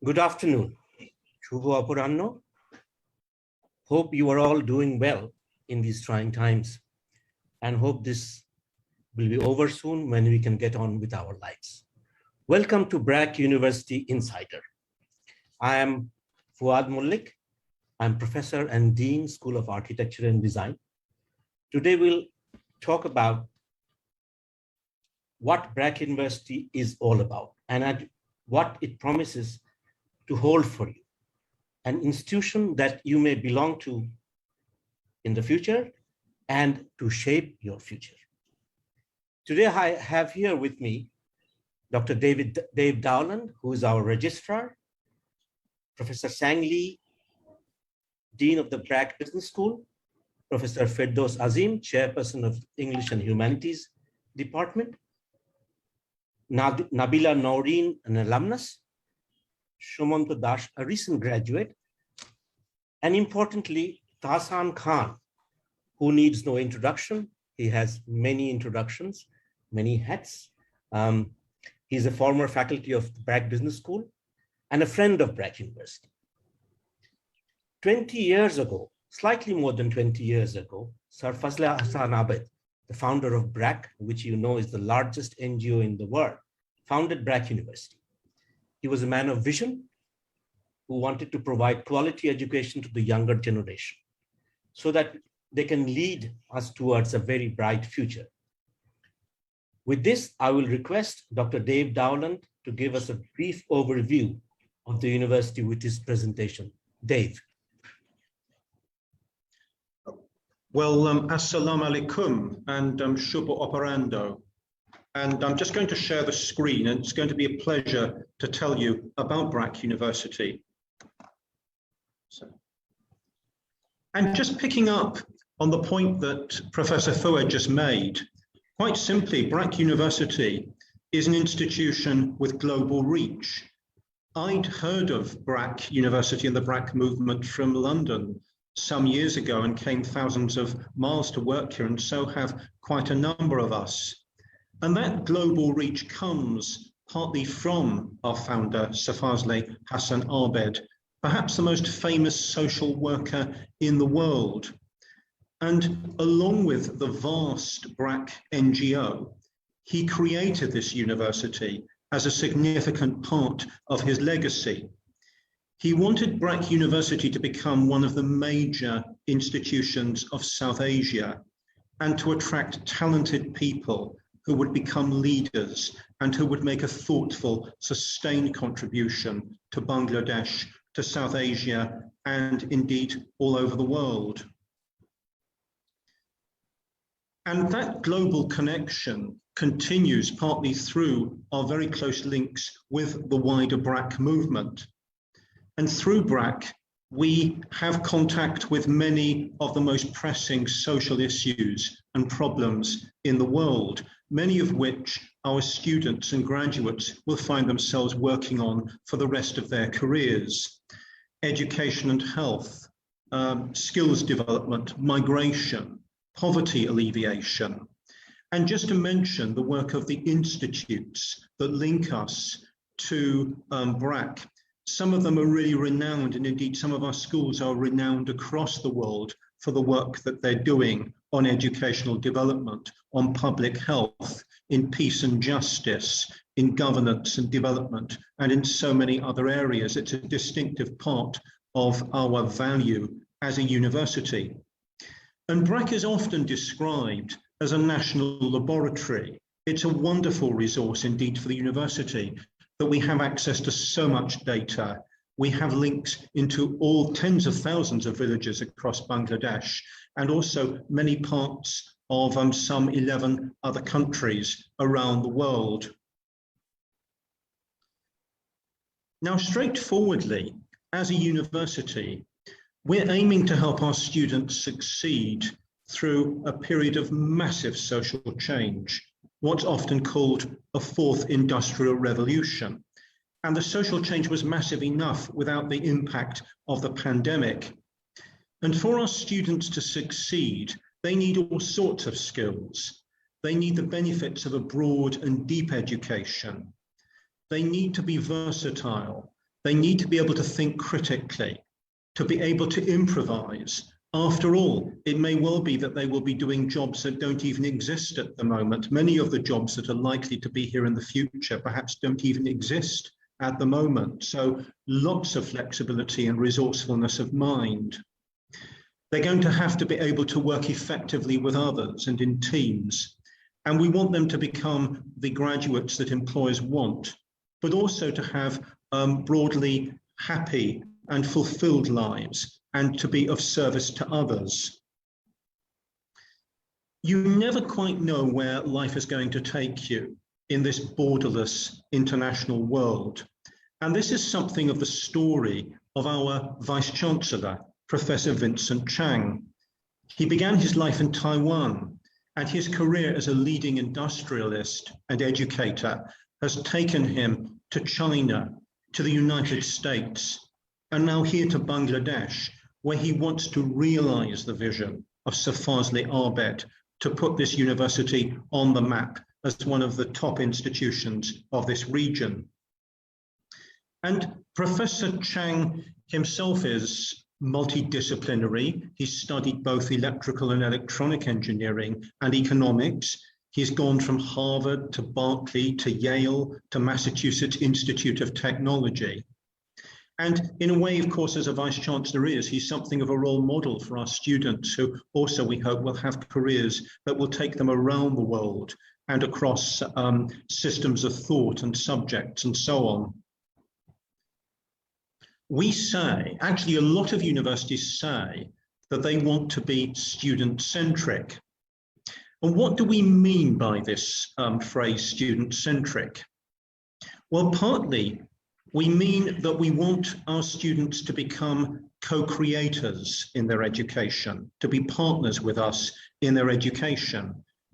Good afternoon. Shubho Apuranno. Hope you are all doing well in these trying times and hope this will be over soon when we can get on with our lives. Welcome to Brac University Insider. I am Fuad Mullik. I'm Professor and Dean, School of Architecture and Design. Today we'll talk about what Brac University is all about and what it promises to hold for you, an institution that you may belong to in the future and to shape your future. Today I have here with me Dr. Dave Dowland, who is our registrar, Professor Sang Lee, Dean of the Brac Business School, Professor Firdaus Azim, Chairperson of English and Humanities Department, Nabila Noreen, an alumnus, Shumanta Dash, a recent graduate, and importantly, Tahsan Khan, who needs no introduction. He has many introductions, many hats. He's a former faculty of the Brac Business School and a friend of Brac University. 20 years ago, slightly more than 20 years ago, Sir Fazle Hassan Abed, the founder of Brac, which you know is the largest NGO in the world, founded Brac University. He was a man of vision who wanted to provide quality education to the younger generation so that they can lead us towards a very bright future. With this, I will request Dr. Dave Dowland to give us a brief overview of the university with his presentation. Dave. Well, assalamu alaikum and shubha operando. And I'm just going to share the screen, and it's going to be a pleasure to tell you about Brac University. And just picking up on the point that Professor Fuad just made, quite simply, Brac University is an institution with global reach. I'd heard of Brac University and the Brac movement from London some years ago and came thousands of miles to work here, and so have quite a number of us. And that global reach comes partly from our founder, Sir Fazle Hassan Abed, perhaps the most famous social worker in the world. And along with the vast Brac NGO, he created this university as a significant part of his legacy. He wanted Brac University to become one of the major institutions of South Asia and to attract talented people who would become leaders and who would make a thoughtful, sustained contribution to Bangladesh, to South Asia, and indeed all over the world. And that global connection continues partly through our very close links with the wider Brac movement. And through Brac, we have contact with many of the most pressing social issues and problems in the world, many of which our students and graduates will find themselves working on for the rest of their careers. Education and health, skills development, migration, poverty alleviation. And just to mention the work of the institutes that link us to Brac. Some of them are really renowned, and indeed some of our schools are renowned across the world for the work that they're doing on educational development, on public health, in peace and justice, in governance and development, and in so many other areas. It's a distinctive part of our value as a university. And Brac is often described as a national laboratory. It's a wonderful resource indeed for the university, that we have access to so much data. We have links into all tens of thousands of villages across Bangladesh, and also many parts of some 11 other countries around the world. Now, straightforwardly, as a university, we're aiming to help our students succeed through a period of massive social change, what's often called a fourth industrial revolution. And the social change was massive enough without the impact of the pandemic. And for our students to succeed, they need all sorts of skills. They need the benefits of a broad and deep education. They need to be versatile. They need to be able to think critically, to be able to improvise. After all, it may well be that they will be doing jobs that don't even exist at the moment. Many of the jobs that are likely to be here in the future perhaps don't even exist at the moment. So lots of flexibility and resourcefulness of mind. They're going to have to be able to work effectively with others and in teams. And we want them to become the graduates that employers want, but also to have broadly happy and fulfilled lives and to be of service to others. You never quite know where life is going to take you in this borderless international world. And this is something of the story of our Vice-Chancellor, Professor Vincent Chang. He began his life in Taiwan, and his career as a leading industrialist and educator has taken him to China, to the United States, and now here to Bangladesh, where he wants to realize the vision of Sir Fazli Abed to put this university on the map as one of the top institutions of this region. And Professor Chang himself is multidisciplinary. He's studied both electrical and electronic engineering and economics. He's gone from Harvard to Berkeley to Yale to Massachusetts Institute of Technology. And in a way, of course, as a Vice-Chancellor he's something of a role model for our students who also, we hope, will have careers that will take them around the world and across systems of thought and subjects and so on. We say, actually a lot of universities say, that they want to be student-centric. And what do we mean by this phrase, student-centric? Well, partly we mean that we want our students to become co-creators in their education, to be partners with us in their education,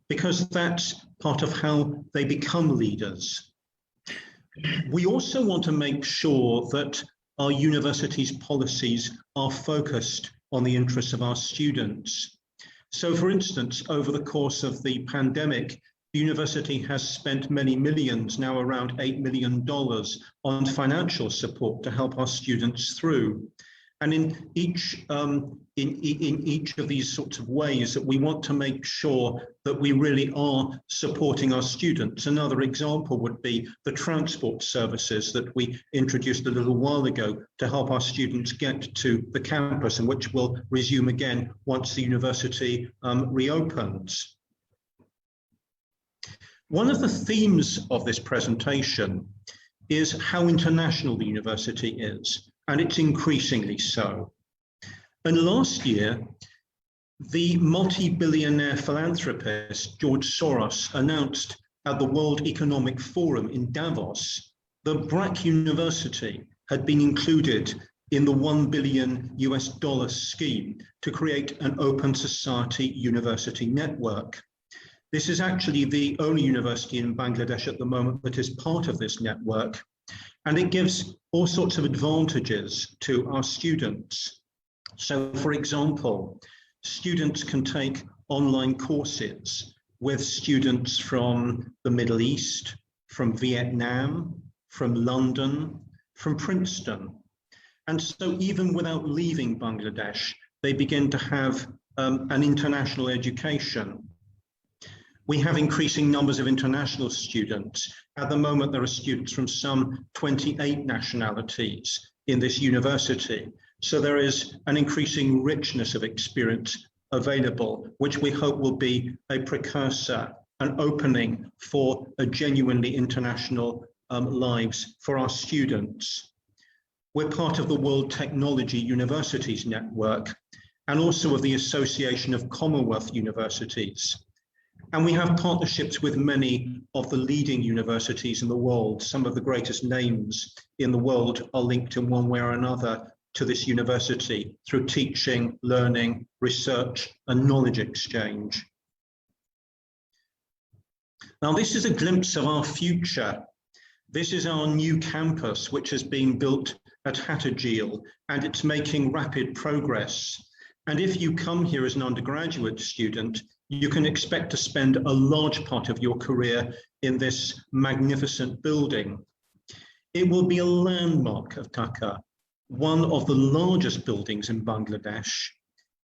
because that's part of how they become leaders. We also want to make sure that our university's policies are focused on the interests of our students. So, for instance, over the course of the pandemic, the university has spent many millions, now around $8 million, on financial support to help our students through. And in each of these sorts of ways that we want to make sure that we really are supporting our students. Another example would be the transport services that we introduced a little while ago to help our students get to the campus, and which will resume again once the university reopens. One of the themes of this presentation is how international the university is, and it's increasingly so. And last year, the multi-billionaire philanthropist George Soros announced at the World Economic Forum in Davos that Brac University had been included in the $1 billion scheme to create an open society university network. This is actually the only university in Bangladesh at the moment that is part of this network, and it gives all sorts of advantages to our students. So, for example, students can take online courses with students from the Middle East, from Vietnam, from London, from Princeton. And so even without leaving Bangladesh, they begin to have an international education. We have increasing numbers of international students. At the moment, there are students from some 28 nationalities in this university. So there is an increasing richness of experience available, which we hope will be a precursor, an opening for a genuinely international lives for our students. We're part of the World Technology Universities Network and also of the Association of Commonwealth Universities. And we have partnerships with many of the leading universities in the world. Some of the greatest names in the world are linked in one way or another to this university through teaching, learning, research, and knowledge exchange. Now, this is a glimpse of our future. This is our new campus, which is being built at Hatterjeel, and it's making rapid progress. And if you come here as an undergraduate student, you can expect to spend a large part of your career in this magnificent building. It will be a landmark of Dhaka, one of the largest buildings in Bangladesh,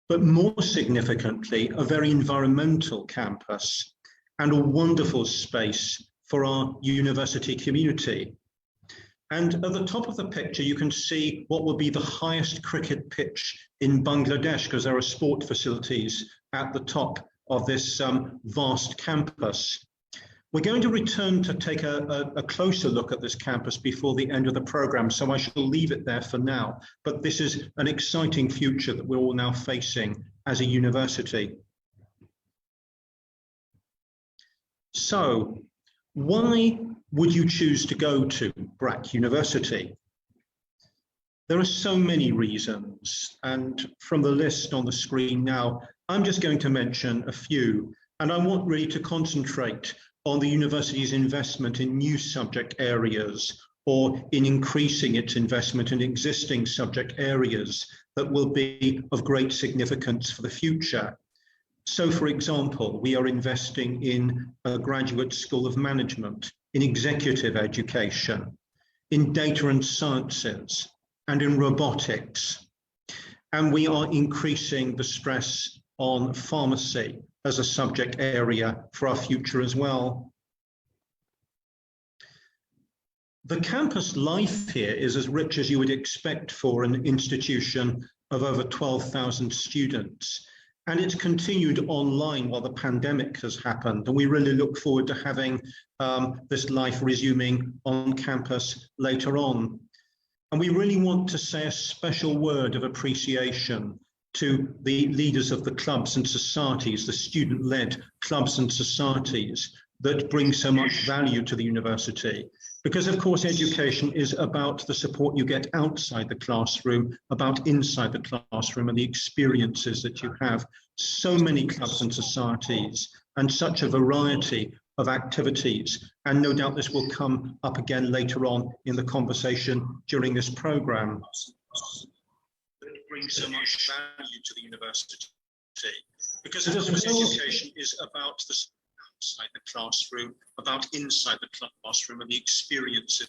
but more significantly, a very environmental campus and a wonderful space for our university community. And at the top of the picture, you can see what will be the highest cricket pitch in Bangladesh, because there are sport facilities at the top of this vast campus. We're going to return to take a closer look at this campus before the end of the program, so I shall leave it there for now. But this is an exciting future that we're all now facing as a university. So, why would you choose to go to Brac University? There are so many reasons, and from the list on the screen now, I'm just going to mention a few, and I want really to concentrate on the university's investment in new subject areas or in increasing its investment in existing subject areas that will be of great significance for the future. So, for example, we are investing in a graduate school of management, in executive education, in data and sciences, and in robotics. And we are increasing the stress on pharmacy as a subject area for our future as well. The campus life here is as rich as you would expect for an institution of over 12,000 students. And it's continued online while the pandemic has happened. And we really look forward to having this life resuming on campus later on. And we really want to say a special word of appreciation to the leaders of the clubs and societies, the student-led clubs and societies that bring so much value to the university. Because of course, education is about the support you get outside the classroom, about inside the classroom and the experiences that you have. So many clubs and societies and such a variety of activities. And no doubt this will come up again later on in the conversation during this program. That brings so much value to the university. Because education is about the outside the classroom, about inside the classroom and the experiences.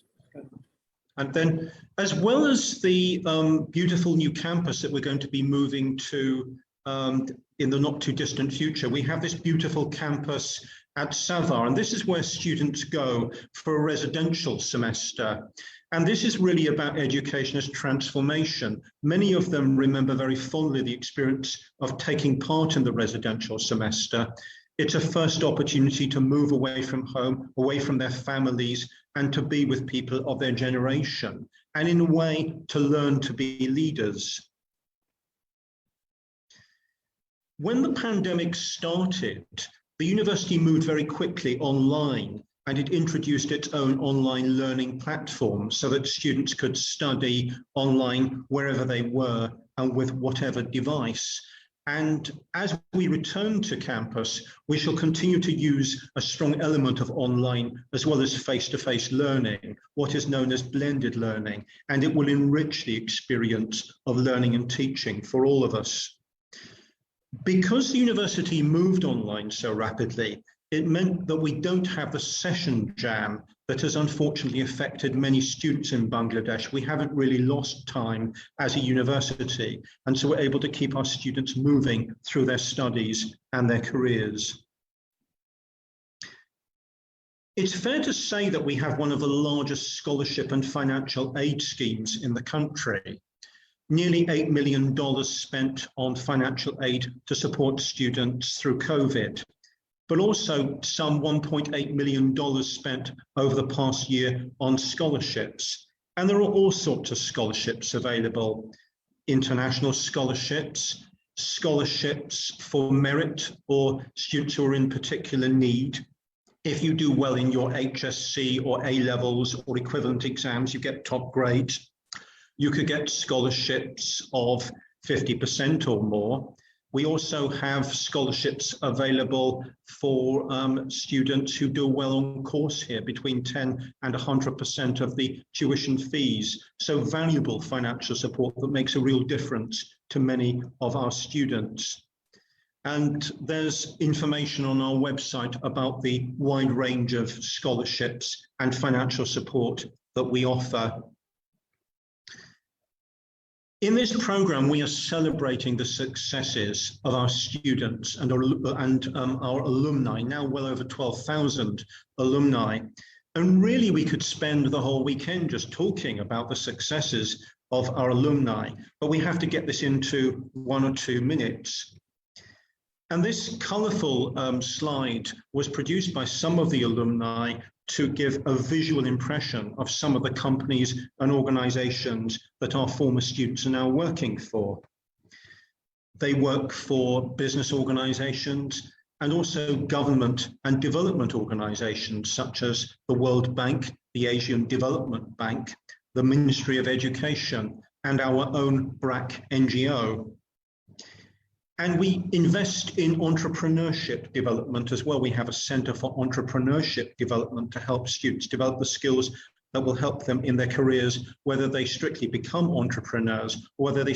And then, as well as the beautiful new campus that we're going to be moving to in the not too distant future, we have this beautiful campus at Savar, and this is where students go for a residential semester. And this is really about education as transformation. Many of them remember very fondly the experience of taking part in the residential semester. It's a first opportunity to move away from home, away from their families, and to be with people of their generation, and in a way to learn to be leaders. When the pandemic started, the university moved very quickly online, and it introduced its own online learning platform so that students could study online wherever they were and with whatever device. And as we return to campus, we shall continue to use a strong element of online as well as face-to-face learning, what is known as blended learning, and it will enrich the experience of learning and teaching for all of us. Because the university moved online so rapidly, it meant that we don't have the session jam that has unfortunately affected many students in Bangladesh. We haven't really lost time as a university, and so we're able to keep our students moving through their studies and their careers. It's fair to say that we have one of the largest scholarship and financial aid schemes in the country. Nearly $8 million spent on financial aid to support students through COVID, but also some $1.8 million spent over the past year on scholarships. And there are all sorts of scholarships available: international scholarships, scholarships for merit or students who are in particular need. If you do well in your HSC or A-levels or equivalent exams, you get top grades. You could get scholarships of 50% or more. We also have scholarships available for students who do well on course here, between 10 and 100% of the tuition fees. So valuable financial support that makes a real difference to many of our students. And there's information on our website about the wide range of scholarships and financial support that we offer. In this program, we are celebrating the successes of our students and our alumni, now well over 12,000 alumni. And really, we could spend the whole weekend just talking about the successes of our alumni, but we have to get this into 1 or 2 minutes. And this colourful slide was produced by some of the alumni to give a visual impression of some of the companies and organisations that our former students are now working for. They work for business organisations and also government and development organisations such as the World Bank, the Asian Development Bank, the Ministry of Education, and our own Brac NGO. And we invest in entrepreneurship development as well. We have a Centre for Entrepreneurship Development to help students develop the skills that will help them in their careers, whether they strictly become entrepreneurs or whether they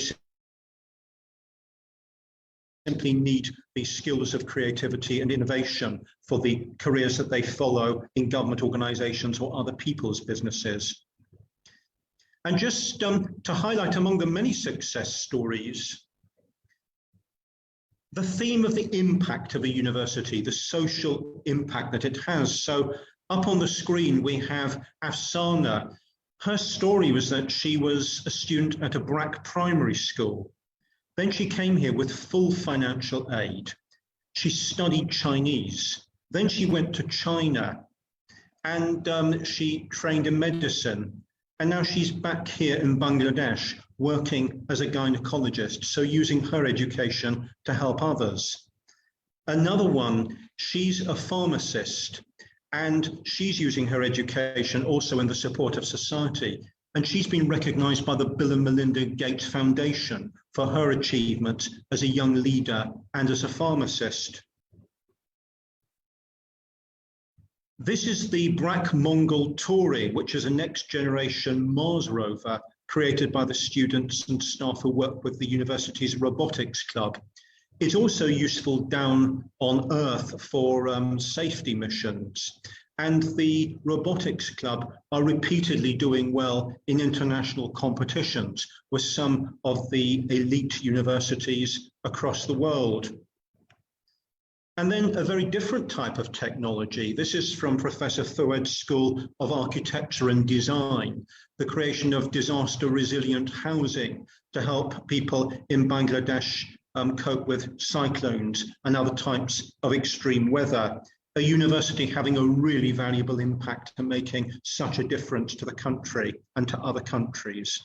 simply need these skills of creativity and innovation for the careers that they follow in government organisations or other people's businesses. And just to highlight among the many success stories, the theme of the impact of a university, the social impact that it has. So up on the screen, we have Afsana. Her story was that she was a student at a Brac primary school. Then she came here with full financial aid. She studied Chinese. Then she went to China and she trained in medicine. And now she's back here in Bangladesh working as a gynecologist, so using her education to help others. Another one, she's a pharmacist, and she's using her education also in the support of society. And she's been recognized by the Bill and Melinda Gates Foundation for her achievements as a young leader and as a pharmacist. This is the Brac Mongol Tori, which is a next generation Mars rover created by the students and staff who work with the university's robotics club. It's also useful down on Earth for safety missions. And the robotics club are repeatedly doing well in international competitions with some of the elite universities across the world. And then a very different type of technology. This is from Professor Fuad's School of Architecture and Design, the creation of disaster resilient housing to help people in Bangladesh cope with cyclones and other types of extreme weather. A university having a really valuable impact and making such a difference to the country and to other countries.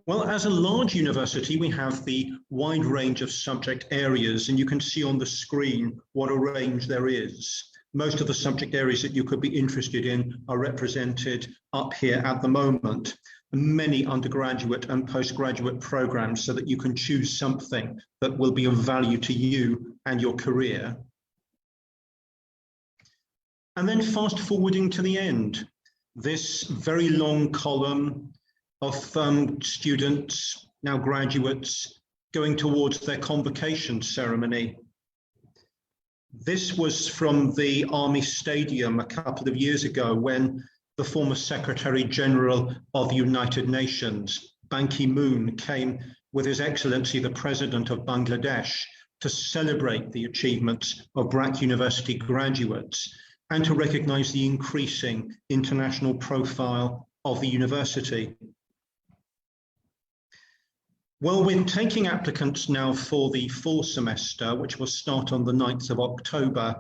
Well, as a large university, we have the wide range of subject areas, and you can see on the screen what a range there is. Most of the subject areas that you could be interested in are represented up here at the moment. Many undergraduate and postgraduate programs so that you can choose something that will be of value to you and your career. And then fast forwarding to the end, this very long column of students, now graduates, going towards their convocation ceremony. This was from the Army Stadium a couple of years ago when the former Secretary General of the United Nations, Ban Ki-moon, came with His Excellency the President of Bangladesh to celebrate the achievements of Brac University graduates and to recognize the increasing international profile of the university. Well, we're taking applicants now for the fall semester, which will start on the 9th of October.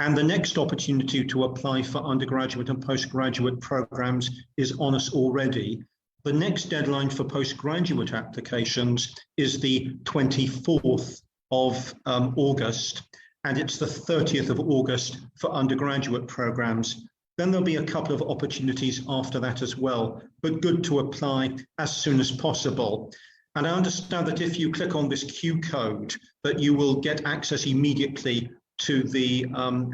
And the next opportunity to apply for undergraduate and postgraduate programs is on us already. The next deadline for postgraduate applications is the 24th of August, and it's the 30th of August for undergraduate programs. Then there'll be a couple of opportunities after that as well, but good to apply as soon as possible. And I understand that if you click on this Q code, that you will get access immediately to the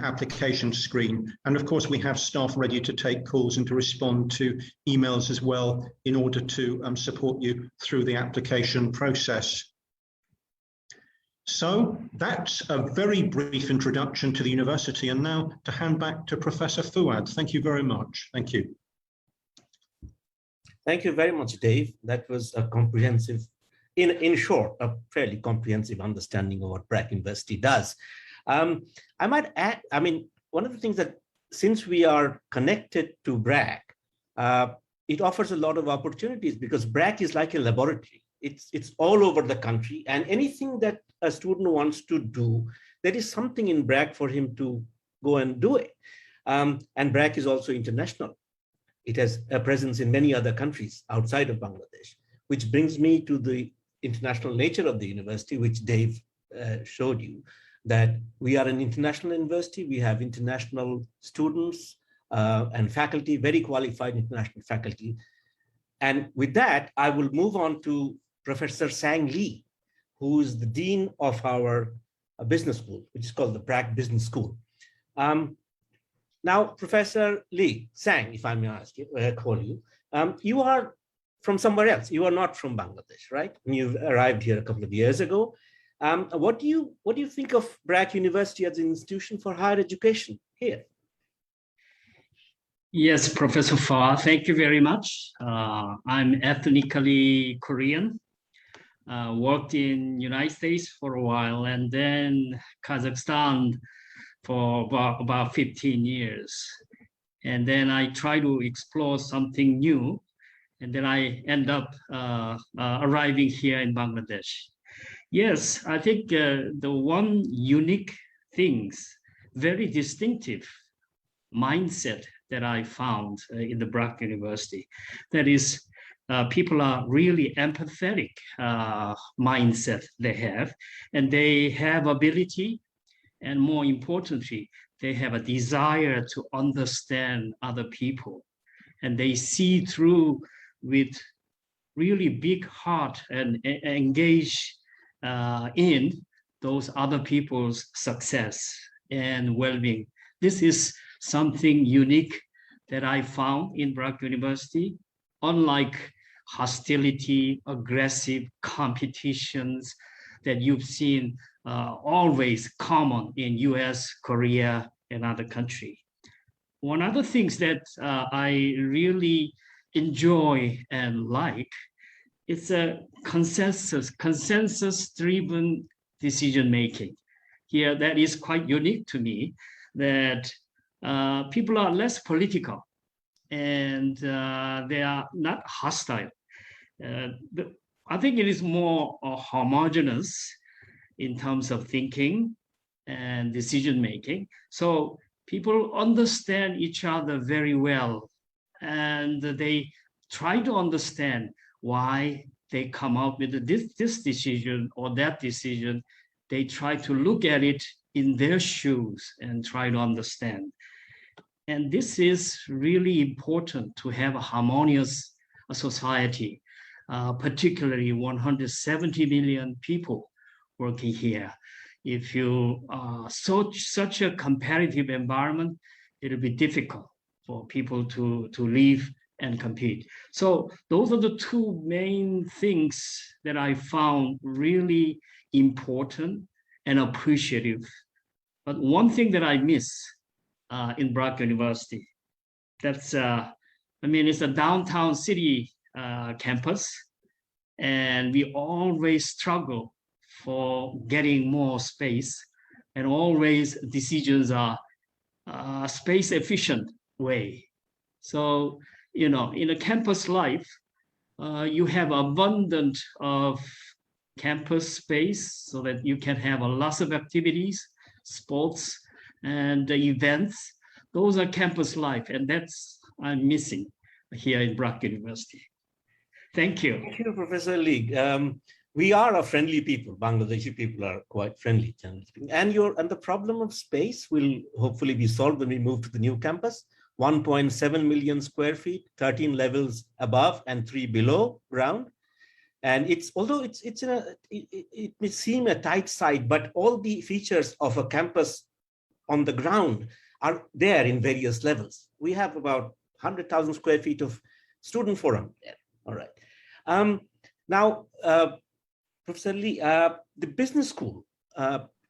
application screen. And of course, we have staff ready to take calls and to respond to emails as well in order to support you through the application process. So that's a very brief introduction to the university, and now to hand back to Professor Fuad. Thank you very much. Thank you. Thank you very much, Dave. That was a comprehensive, in short, a fairly comprehensive understanding of what Brac University does. I might add, I mean, one of the things that since we are connected to Brac, it offers a lot of opportunities because Brac is like a laboratory. It's all over the country, and anything that a student wants to do, there is something in Brac for him to go and do it. And Brac is also international. It has a presence in many other countries outside of Bangladesh, which brings me to the international nature of the university, which Dave showed you, that we are an international university. We have international students and faculty, very qualified international faculty. And with that, I will move on to Professor Sang Lee, who is the dean of our business school, which is called the Brac Business School. Now, Professor Lee, Sang, if I may ask you, call you, you are from somewhere else. You are not from Bangladesh, right? And you've arrived here a couple of years ago. What do you think of Brac University as an institution for higher education here? Yes, Professor Fa, thank you very much. I'm ethnically Korean. Worked in United States for a while, and then Kazakhstan for about 15 years. And then I try to explore something new, and then I end up arriving here in Bangladesh. Yes, I think the one unique things, very distinctive mindset that I found in the Brac University, that is, people are really empathetic mindset they have, and they have ability, and more importantly, they have a desire to understand other people, and they see through with really big heart and engage in those other people's success and well-being. This is something unique that I found in Brac University. Unlike hostility, aggressive competitions that you've seen always common in US, Korea, and other countries. One other things that I really enjoy and like, it's a consensus-driven decision-making. Here, that is quite unique to me, that people are less political and they are not hostile. I think it is more homogeneous in terms of thinking and decision-making. So people understand each other very well, and they try to understand why they come up with this decision or that decision. They try to look at it in their shoes and try to understand. And this is really important to have a harmonious society, particularly 170 million people working here. If you such a competitive environment, it'll be difficult for people to live and compete. So those are the two main things that I found really important and appreciative. But one thing that I miss in Brac University, that's, I mean, it's a downtown city campus, and we always struggle for getting more space, and always decisions are space efficient way. So, you know, in a campus life, you have abundant of campus space so that you can have a lot of activities, sports, and events. Those are campus life, and that's I'm missing here in Brac University. Thank you. Thank you, Professor Lee. We are a friendly people. Bangladeshi people are quite friendly, generally speaking. And the problem of space will hopefully be solved when we move to the new campus. 1.7 million square feet, 13 levels above and 3 below ground. And it's, although it may seem a tight site, but all the features of a campus on the ground are there in various levels. We have about 100,000 square feet of student forum there. All right. Now, Professor Lee, the business school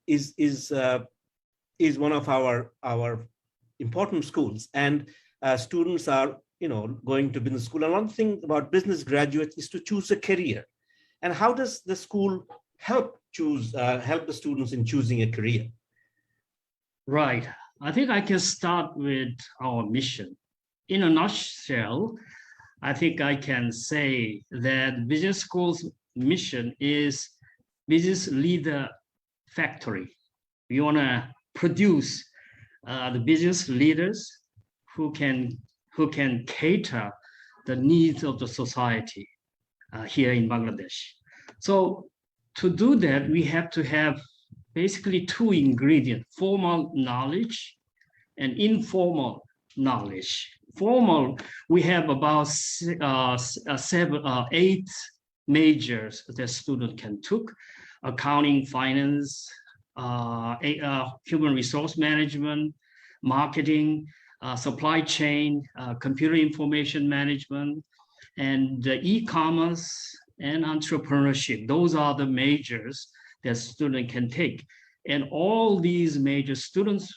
is one of our important schools, and students are going to business school. And one thing about business graduates is to choose a career. And how does the school help the students in choosing a career? Right. I think I can start with our mission. In a nutshell, I think I can say that business school's mission is business leader factory. We want to produce the business leaders who can cater the needs of the society here in Bangladesh. So to do that, we have to have basically two ingredients: formal knowledge and informal knowledge. Formal, we have about 8 majors that student can took: accounting, finance, human resource management, marketing, supply chain, computer information management, and e-commerce and entrepreneurship. Those are the majors that student can take. And all these major students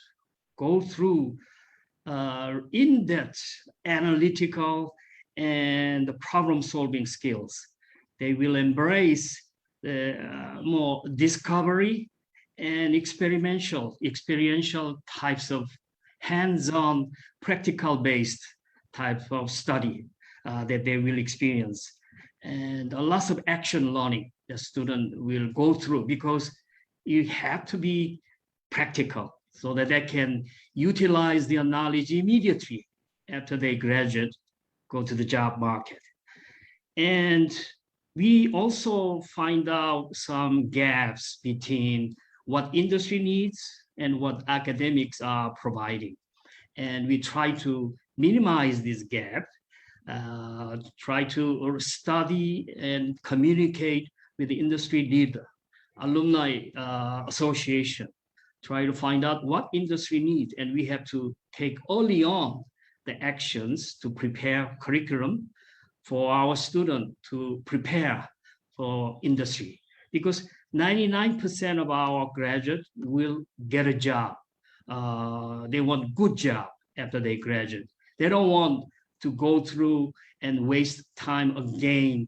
go through in-depth analytical and problem-solving skills. They will embrace more discovery and experiential types of hands-on, practical-based type of study that they will experience. And a lot of action learning the student will go through, because you have to be practical so that they can utilize their knowledge immediately after they graduate, go to the job market. And we also find out some gaps between what industry needs and what academics are providing. And we try to minimize this gap, try to study and communicate with the industry leader, alumni association, try to find out what industry needs. And we have to take early on the actions to prepare curriculum for our students to prepare for industry, because 99% of our graduates will get a job. They want good job after they graduate. They don't want to go through and waste time again,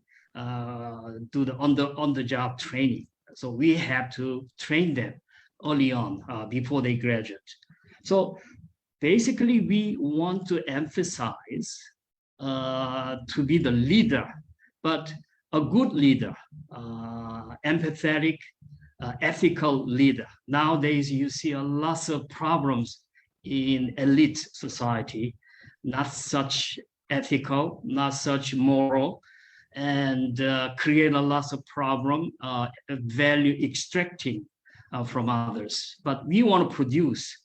do the on-the-job training. So we have to train them early on before they graduate. So basically, we want to emphasize to be the leader, but a good leader, empathetic, ethical leader. Nowadays, you see a lot of problems in elite society, not such ethical, not such moral, and create a lot of problem, value extracting from others. But we want to produce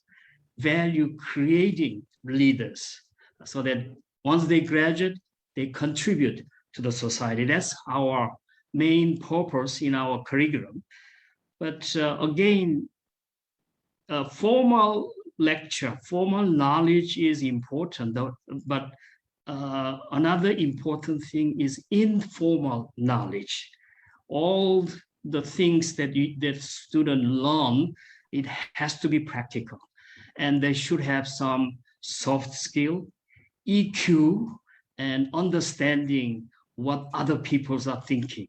value creating leaders so that once they graduate, they contribute to the society. That's our main purpose in our curriculum. But again, formal lecture, formal knowledge is important, but another important thing is informal knowledge. All the things that students learn, it has to be practical, and they should have some soft skill, EQ, and understanding what other people are thinking.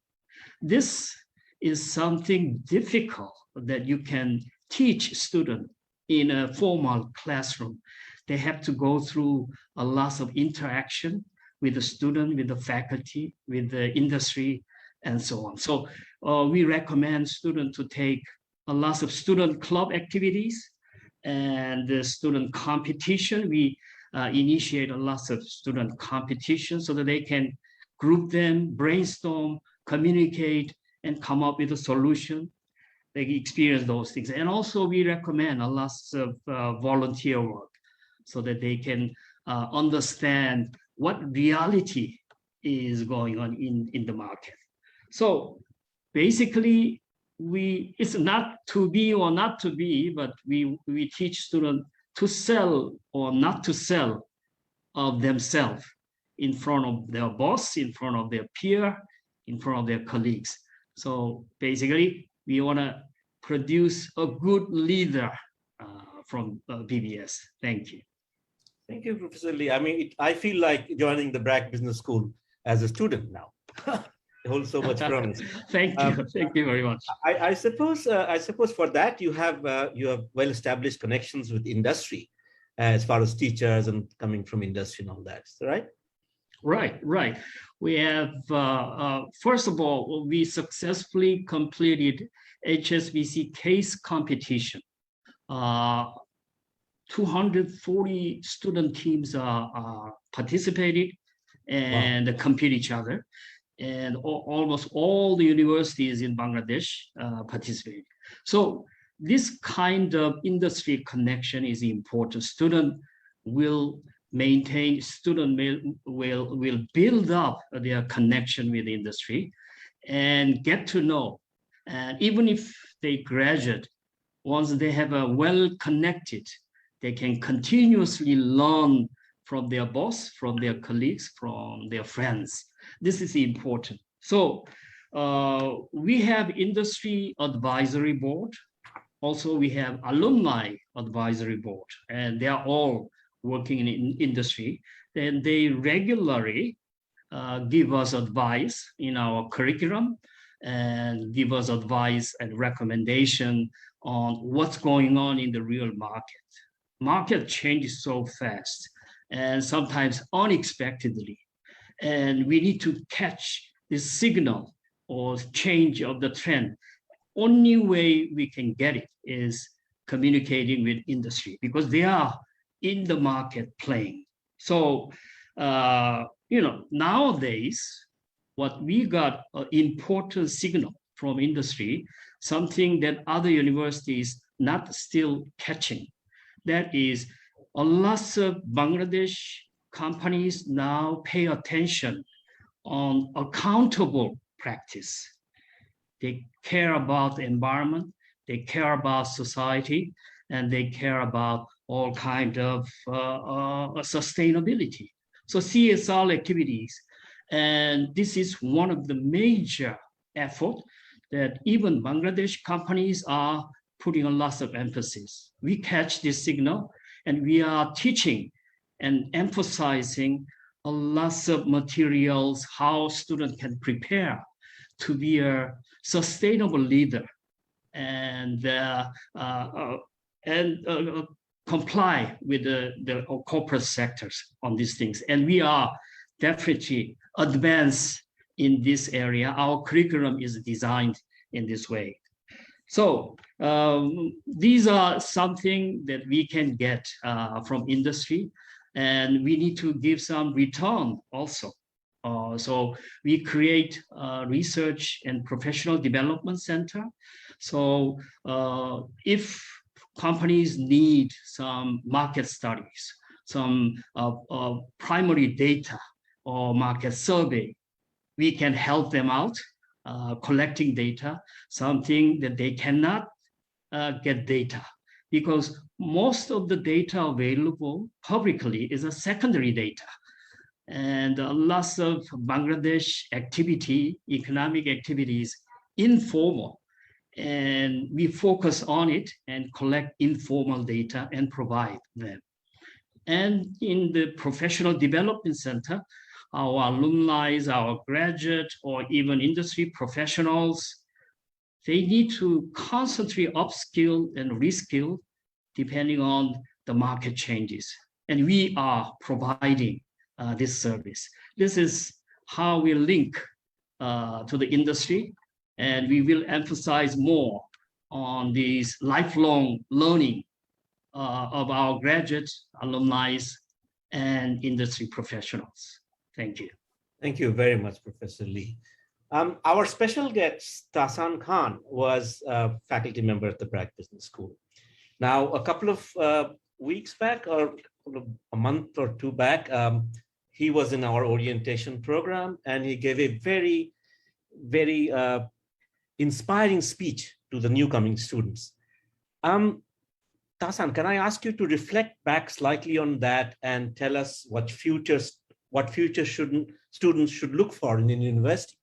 This is something difficult that you can teach students in a formal classroom. They have to go through a lot of interaction with the student, with the faculty, with the industry, and so on. So we recommend students to take a lot of student club activities and the student competition. We initiate a lot of student competition so that they can group them, brainstorm, communicate, and come up with a solution. They experience those things. And also we recommend a lot of volunteer work so that they can understand what reality is going on in the market. So basically, it's not to be or not to be, but we teach students to sell or not to sell of themselves in front of their boss, in front of their peer, in front of their colleagues. So basically, we want to produce a good leader from BBS. Thank you. Thank you, Professor Lee. I mean, I feel like joining the Brac Business School as a student now. It holds so much promise. Thank you. Thank you very much. I suppose for that you have well-established connections with industry, as far as teachers and coming from industry and all that, right? Right. We have, first of all, we successfully completed HSBC case competition. 240 student teams participated and compete each other. And almost all the universities in Bangladesh participate. So this kind of industry connection is important. Student will maintain, will build up their connection with the industry and get to know. And even if they graduate, once they have a well-connected, they can continuously learn from their boss, from their colleagues, from their friends. This is important. So we have industry advisory board. Also, we have alumni advisory board, and they are all working in industry. And they regularly give us advice in our curriculum and give us advice and recommendation on what's going on in the real market. Market changes so fast and sometimes unexpectedly. And we need to catch this signal or change of the trend. Only way we can get it is communicating with industry because they are in the market playing. So, nowadays, what we got an important signal from industry, something that other universities not still catching. That is, a lot of Bangladesh companies now pay attention on accountable practice. They care about the environment, they care about society, and they care about all kinds of sustainability. So CSR activities, and this is one of the major efforts that even Bangladesh companies are putting a lot of emphasis. We catch this signal and we are teaching and emphasizing a lot of materials, how students can prepare to be a sustainable leader and comply with the corporate sectors on these things. And we are definitely advanced in this area. Our curriculum is designed in this way. So these are something that we can get from industry, and we need to give some return also. So we create a research and professional development center. So if companies need some market studies, some primary data or market survey, we can help them out collecting data, something that they cannot get data, because most of the data available publicly is a secondary data. And lots of Bangladesh activity, economic activities, informal. And we focus on it and collect informal data and provide them. And in the Professional Development Center, our alumni, our graduate, or even industry professionals, they need to constantly upskill and reskill depending on the market changes. And we are providing this service. This is how we link to the industry, and we will emphasize more on these lifelong learning of our graduates, alumni, and industry professionals. Thank you. Thank you very much, Professor Lee. Our special guest, Tasan Khan, was a faculty member at the Brac Business School. Now, a couple of weeks back, or a month or two back, he was in our orientation program, and he gave a very, very inspiring speech to the new coming students. Tasan, can I ask you to reflect back slightly on that and tell us what future students should look for in a university?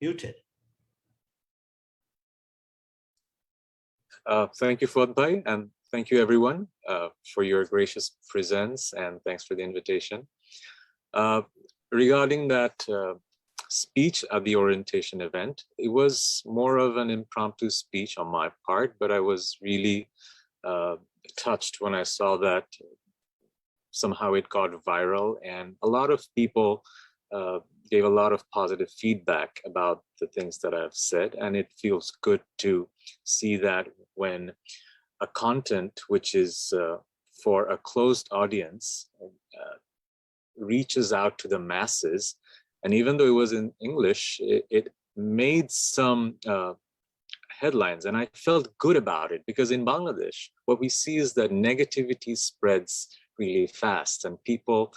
muted. Thank you, Fuad, and thank you everyone for your gracious presence, and thanks for the invitation. Regarding that speech at the orientation event, it was more of an impromptu speech on my part, but I was really touched when I saw that somehow it got viral, and a lot of people gave a lot of positive feedback about the things that I've said, and it feels good to see that when a content which is for a closed audience reaches out to the masses, and even though it was in English, it made some headlines, and I felt good about it, because in Bangladesh, what we see is that negativity spreads really fast, and people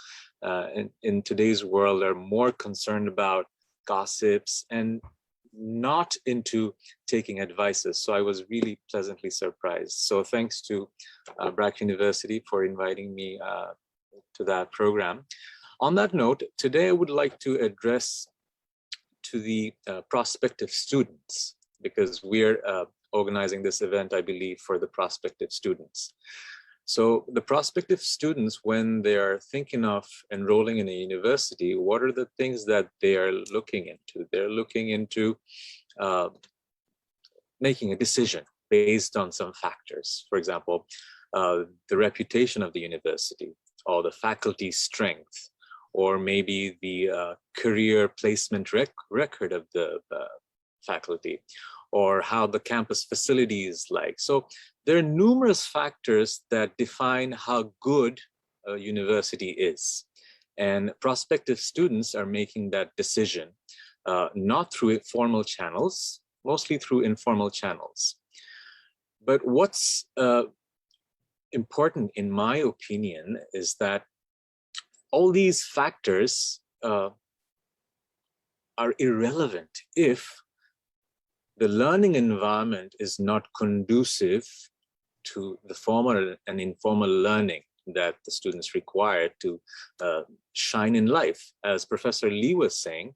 in today's world are more concerned about gossips and not into taking advices. So I was really pleasantly surprised. So thanks to Brac University for inviting me to that program. On that note, today I would like to address to the prospective students, because we're organizing this event, I believe, for the prospective students. So the prospective students, when they are thinking of enrolling in a university, what are the things that they are looking into? They're looking into making a decision based on some factors. For example, the reputation of the university, or the faculty strength, or maybe the career placement record of the faculty, or how the campus facility is like. So there are numerous factors that define how good a university is. And prospective students are making that decision, not through formal channels, mostly through informal channels. But what's important, in my opinion, is that all these factors are irrelevant if the learning environment is not conducive to the formal and informal learning that the students require to shine in life. As Professor Lee was saying,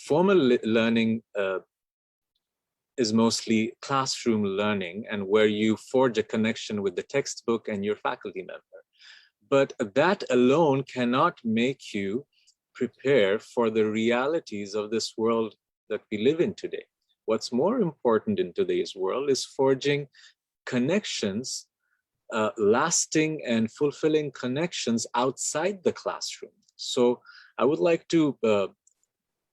formal learning is mostly classroom learning, and where you forge a connection with the textbook and your faculty member. But that alone cannot make you prepare for the realities of this world that we live in today. What's more important in today's world is forging connections, lasting and fulfilling connections outside the classroom. So I would like to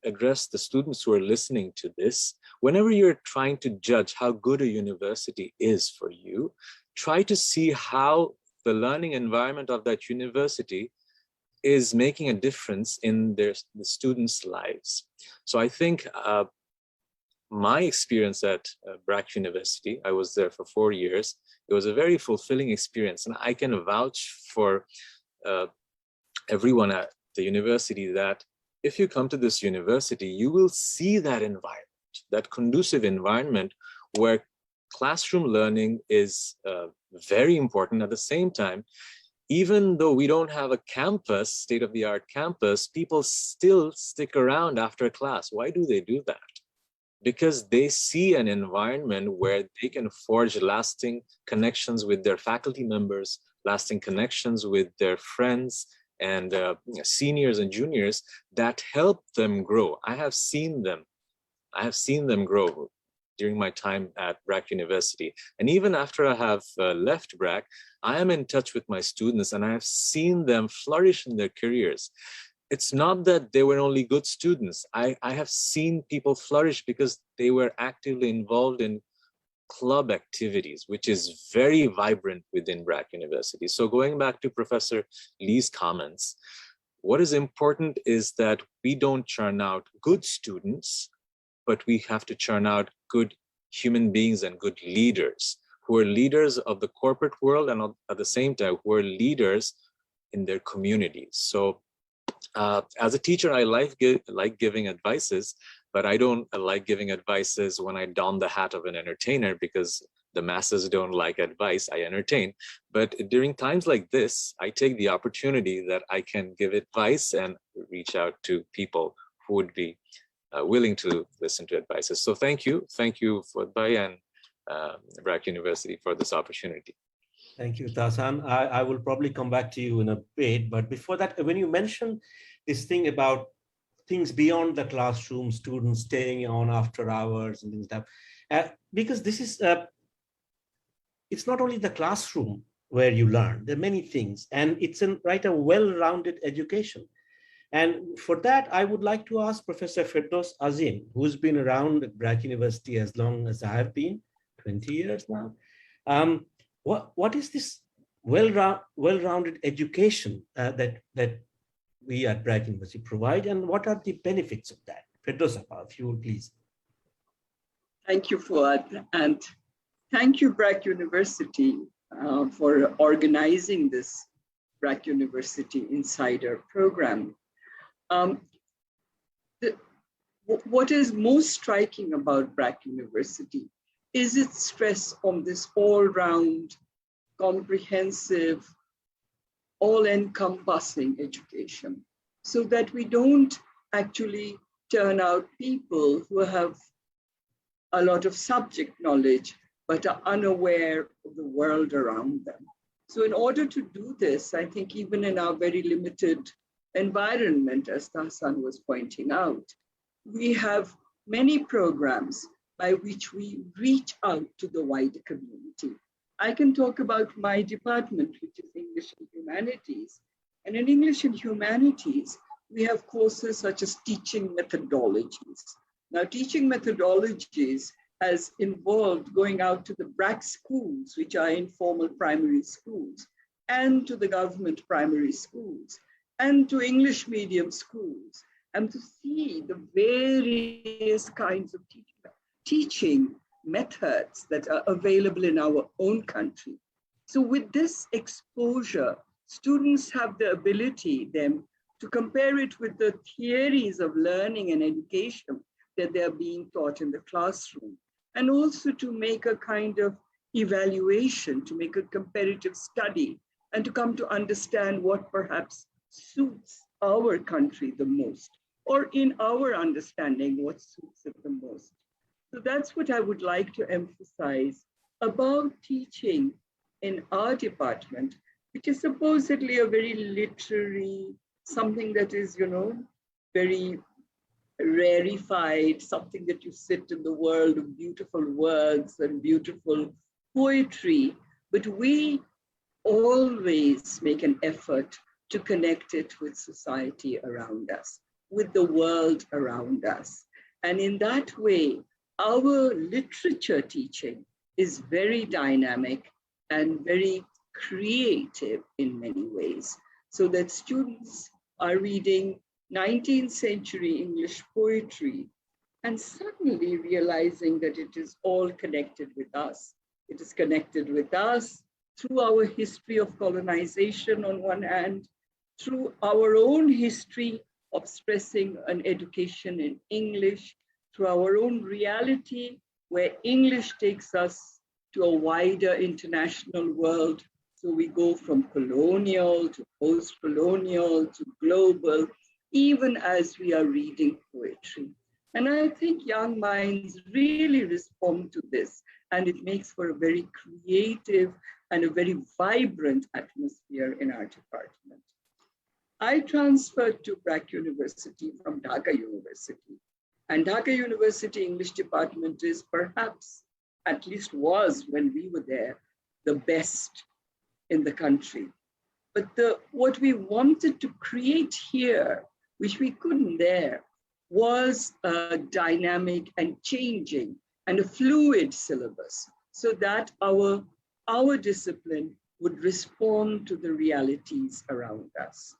address the students who are listening to this. Whenever you're trying to judge how good a university is for you, try to see how the learning environment of that university is making a difference in the students' lives. So I think my experience at Brac University, I was there for 4 years. It was a very fulfilling experience, and I can vouch for everyone at the university that if you come to this university, you will see that environment, that conducive environment where classroom learning is very important. At the same time, even though we don't have a campus, state-of-the-art campus, people still stick around after class. Why do they do that? Because they see an environment where they can forge lasting connections with their faculty members, lasting connections with their friends and seniors and juniors that help them grow. I have seen them grow during my time at Brac University. And even after I have left Brac, I am in touch with my students, and I have seen them flourish in their careers. It's not that they were only good students. I have seen people flourish because they were actively involved in club activities, which is very vibrant within Brac University. So going back to Professor Lee's comments, what is important is that we don't churn out good students, but we have to churn out good human beings and good leaders who are leaders of the corporate world, and at the same time who are leaders in their communities. So as a teacher, I like giving advices, but I don't like giving advices when I don the hat of an entertainer, because the masses don't like advice. I entertain. But during times like this, I take the opportunity that I can give advice and reach out to people who would be willing to listen to advices. So thank you for Bhai and Brac University for this opportunity. Thank you, Tasan. I will probably come back to you in a bit, but before that, when you mentioned this thing about things beyond the classroom, students staying on after hours and things like that, because this is, it's not only the classroom where you learn, there are many things, and it's a well-rounded education. And for that, I would like to ask Professor Firdaus Azim, who's been around at Brac University as long as I have been, 20 years now. What is this well-rounded education that we at Brac University provide, and what are the benefits of that? Firdaus, if you would please. Thank you, Fuad, and thank you, Brac University, for organizing this Brac University Insider program. What is most striking about Brac University is its stress on this all-round, comprehensive, all-encompassing education, so that we don't actually turn out people who have a lot of subject knowledge, but are unaware of the world around them. So in order to do this, I think even in our very limited environment, as Tasan was pointing out, we have many programs by which we reach out to the wider community. I can talk about my department, which is English and Humanities. And in English and Humanities, we have courses such as teaching methodologies. Now, teaching methodologies has involved going out to the Brac schools, which are informal primary schools, and to the government primary schools, and to English medium schools, and to see the various kinds of teaching methods that are available in our own country. So with this exposure, students have the ability then to compare it with the theories of learning and education that they're being taught in the classroom, and also to make a kind of evaluation, to make a comparative study, and to come to understand what perhaps suits our country the most, or in our understanding, what suits it the most. So that's what I would like to emphasize about teaching in our department, which is supposedly a very literary, something that is, very rarefied, something that you sit in the world of beautiful words and beautiful poetry, but we always make an effort to connect it with society around us, with the world around us. And in that way, our literature teaching is very dynamic and very creative in many ways, so that students are reading 19th century English poetry and suddenly realizing that it is all connected with us. It is connected with us through our history of colonization on one hand, through our own history of stressing an education in English, through our own reality where English takes us to a wider international world. So we go from colonial to post-colonial to global, even as we are reading poetry. And I think young minds really respond to this, and it makes for a very creative and a very vibrant atmosphere in our department. I transferred to Brac University from Dhaka University, and Dhaka University English department is perhaps, at least was when we were there, the best in the country. But what we wanted to create here, which we couldn't there, was a dynamic and changing and a fluid syllabus, so that our discipline would respond to the realities around us.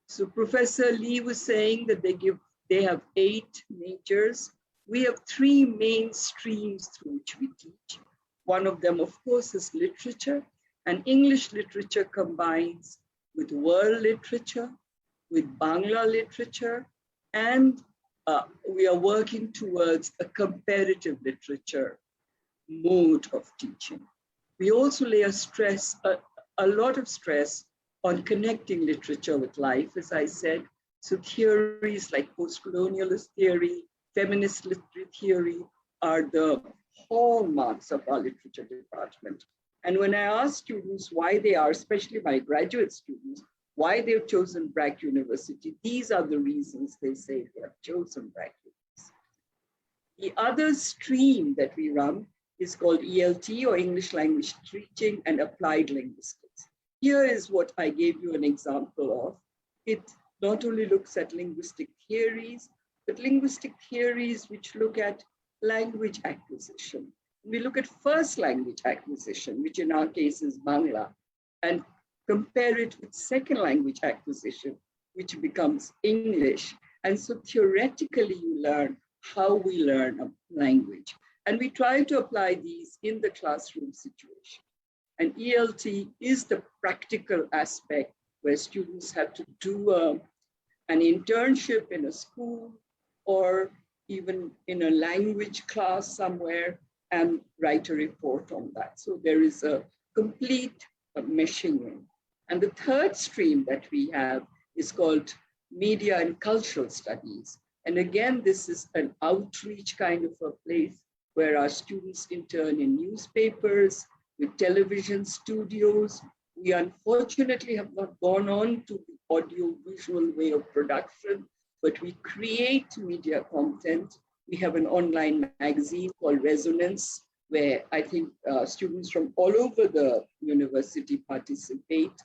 So Professor Lee was saying that they have 8 majors. We have 3 main streams through which we teach. One of them, of course, is literature, and English literature combines with world literature, with Bangla literature, and we are working towards a comparative literature mode of teaching. We also lay a lot of stress on connecting literature with life, as I said. So theories like post-colonialist theory, feminist literary theory are the hallmarks of our literature department. And when I ask students why they are, especially my graduate students, why they've chosen Brac University, these are the reasons they say they have chosen Brac University. The other stream that we run is called ELT, or English Language Teaching and Applied Linguistics. Here is what I gave you an example of. It not only looks at linguistic theories, but linguistic theories which look at language acquisition. We look at first language acquisition, which in our case is Bangla, and compare it with second language acquisition, which becomes English. And so theoretically, you learn how we learn a language. And we try to apply these in the classroom situation. And ELT is the practical aspect where students have to do an internship in a school or even in a language class somewhere and write a report on that. So there is a complete meshing in. And the third stream that we have is called Media and Cultural Studies. And again, this is an outreach kind of a place where our students intern in newspapers, with television studios. We unfortunately have not gone on to the audio-visual way of production, but we create media content. We have an online magazine called Resonance, where I think students from all over the university participate.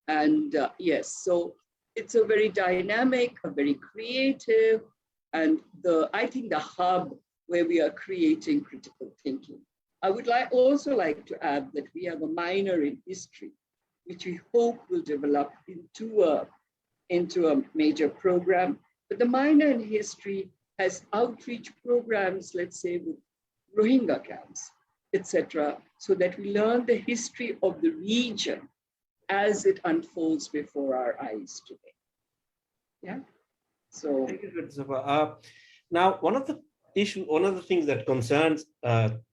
And yes, so it's a very dynamic, a very creative, and I think the hub where we are creating critical thinking. I would also like to add that we have a minor in history, which we hope will develop into a major program. But the minor in history has outreach programs, let's say with Rohingya camps, etc., so that we learn the history of the region as it unfolds before our eyes today. Yeah. So. Thank you, Safa. Now, one of the things that concerns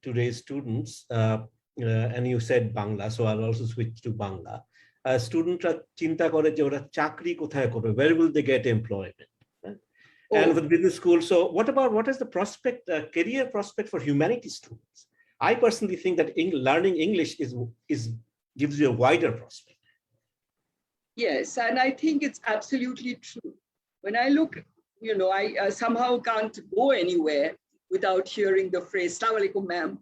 today's students, and you said Bangla, so I'll also switch to Bangla. Students chinta kore je ora chakri kothay korbe, where will they get employment? And with business school, so what is the prospect, career prospect for humanities students? I personally think that learning English gives you a wider prospect. Yes, and I think it's absolutely true. When I look, I somehow can't go anywhere without hearing the phrase, "Assalamu alaikum, ma'am."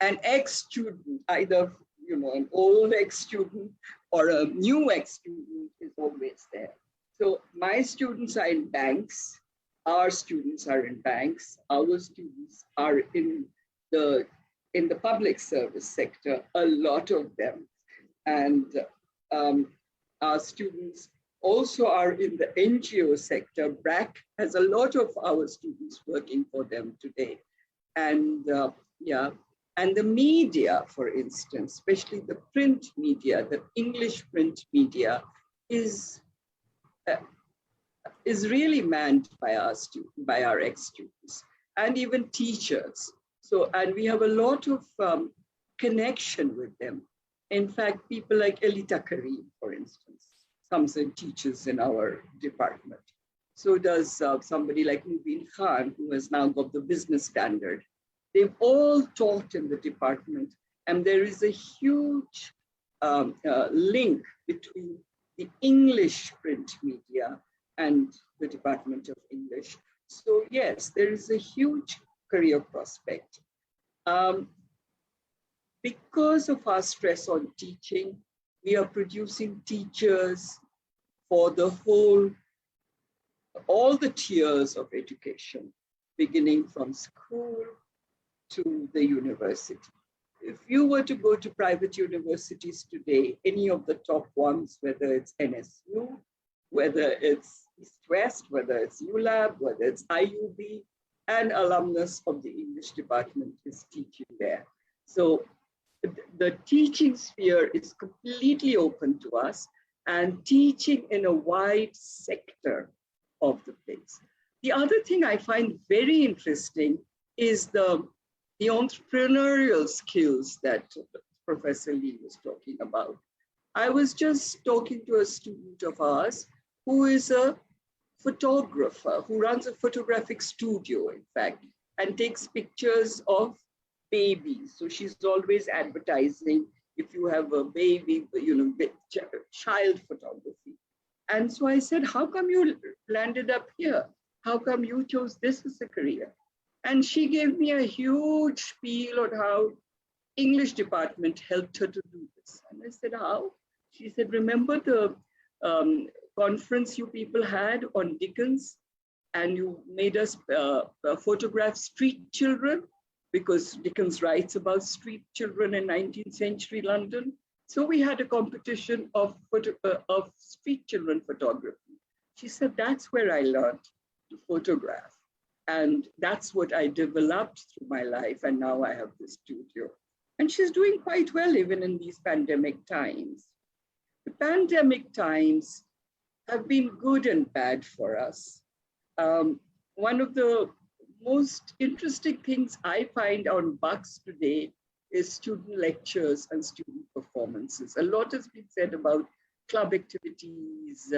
An ex-student, either an old ex-student or a new ex-student is always there. So my students are in banks, our students are in banks, our students are in the public service sector, a lot of them. And our students also are in the NGO sector. Brac has a lot of our students working for them today. And and the media, for instance, especially the print media, the English print media is really manned by our ex-students and even teachers. So, and we have a lot of connection with them. In fact, people like Elita Karim, for instance, comes and teaches in our department. So does somebody like Mubin Khan, who has now got the business standard. They've all taught in the department, and there is a huge link between the English print media and the Department of English. So yes, there is a huge career prospect. Because of our stress on teaching, we are producing teachers for all the tiers of education, beginning from school to the university. If you were to go to private universities today, any of the top ones, whether it's NSU, whether it's East-West, whether it's ULAB, whether it's IUB, an alumnus of the English department is teaching there. So the teaching sphere is completely open to us, and teaching in a wide sector of the place. The other thing I find very interesting is the entrepreneurial skills that Professor Lee was talking about. I was just talking to a student of ours who is a photographer who runs a photographic studio, in fact, and takes pictures of babies. So she's always advertising if you have a baby, child photography. And so I said, how come you landed up here? How come you chose this as a career? And she gave me a huge spiel on how English department helped her to do this. And I said, how? She said, remember the conference you people had on Dickens, and you made us photograph street children, because Dickens writes about street children in 19th century London. So we had a competition of street children photography. She said, that's where I learned to photograph. And that's what I developed through my life. And now I have this studio. And she's doing quite well, even in these pandemic times. The pandemic times have been good and bad for us. One of the most interesting things I find on Bucks today is student lectures and student performances. A lot has been said about club activities,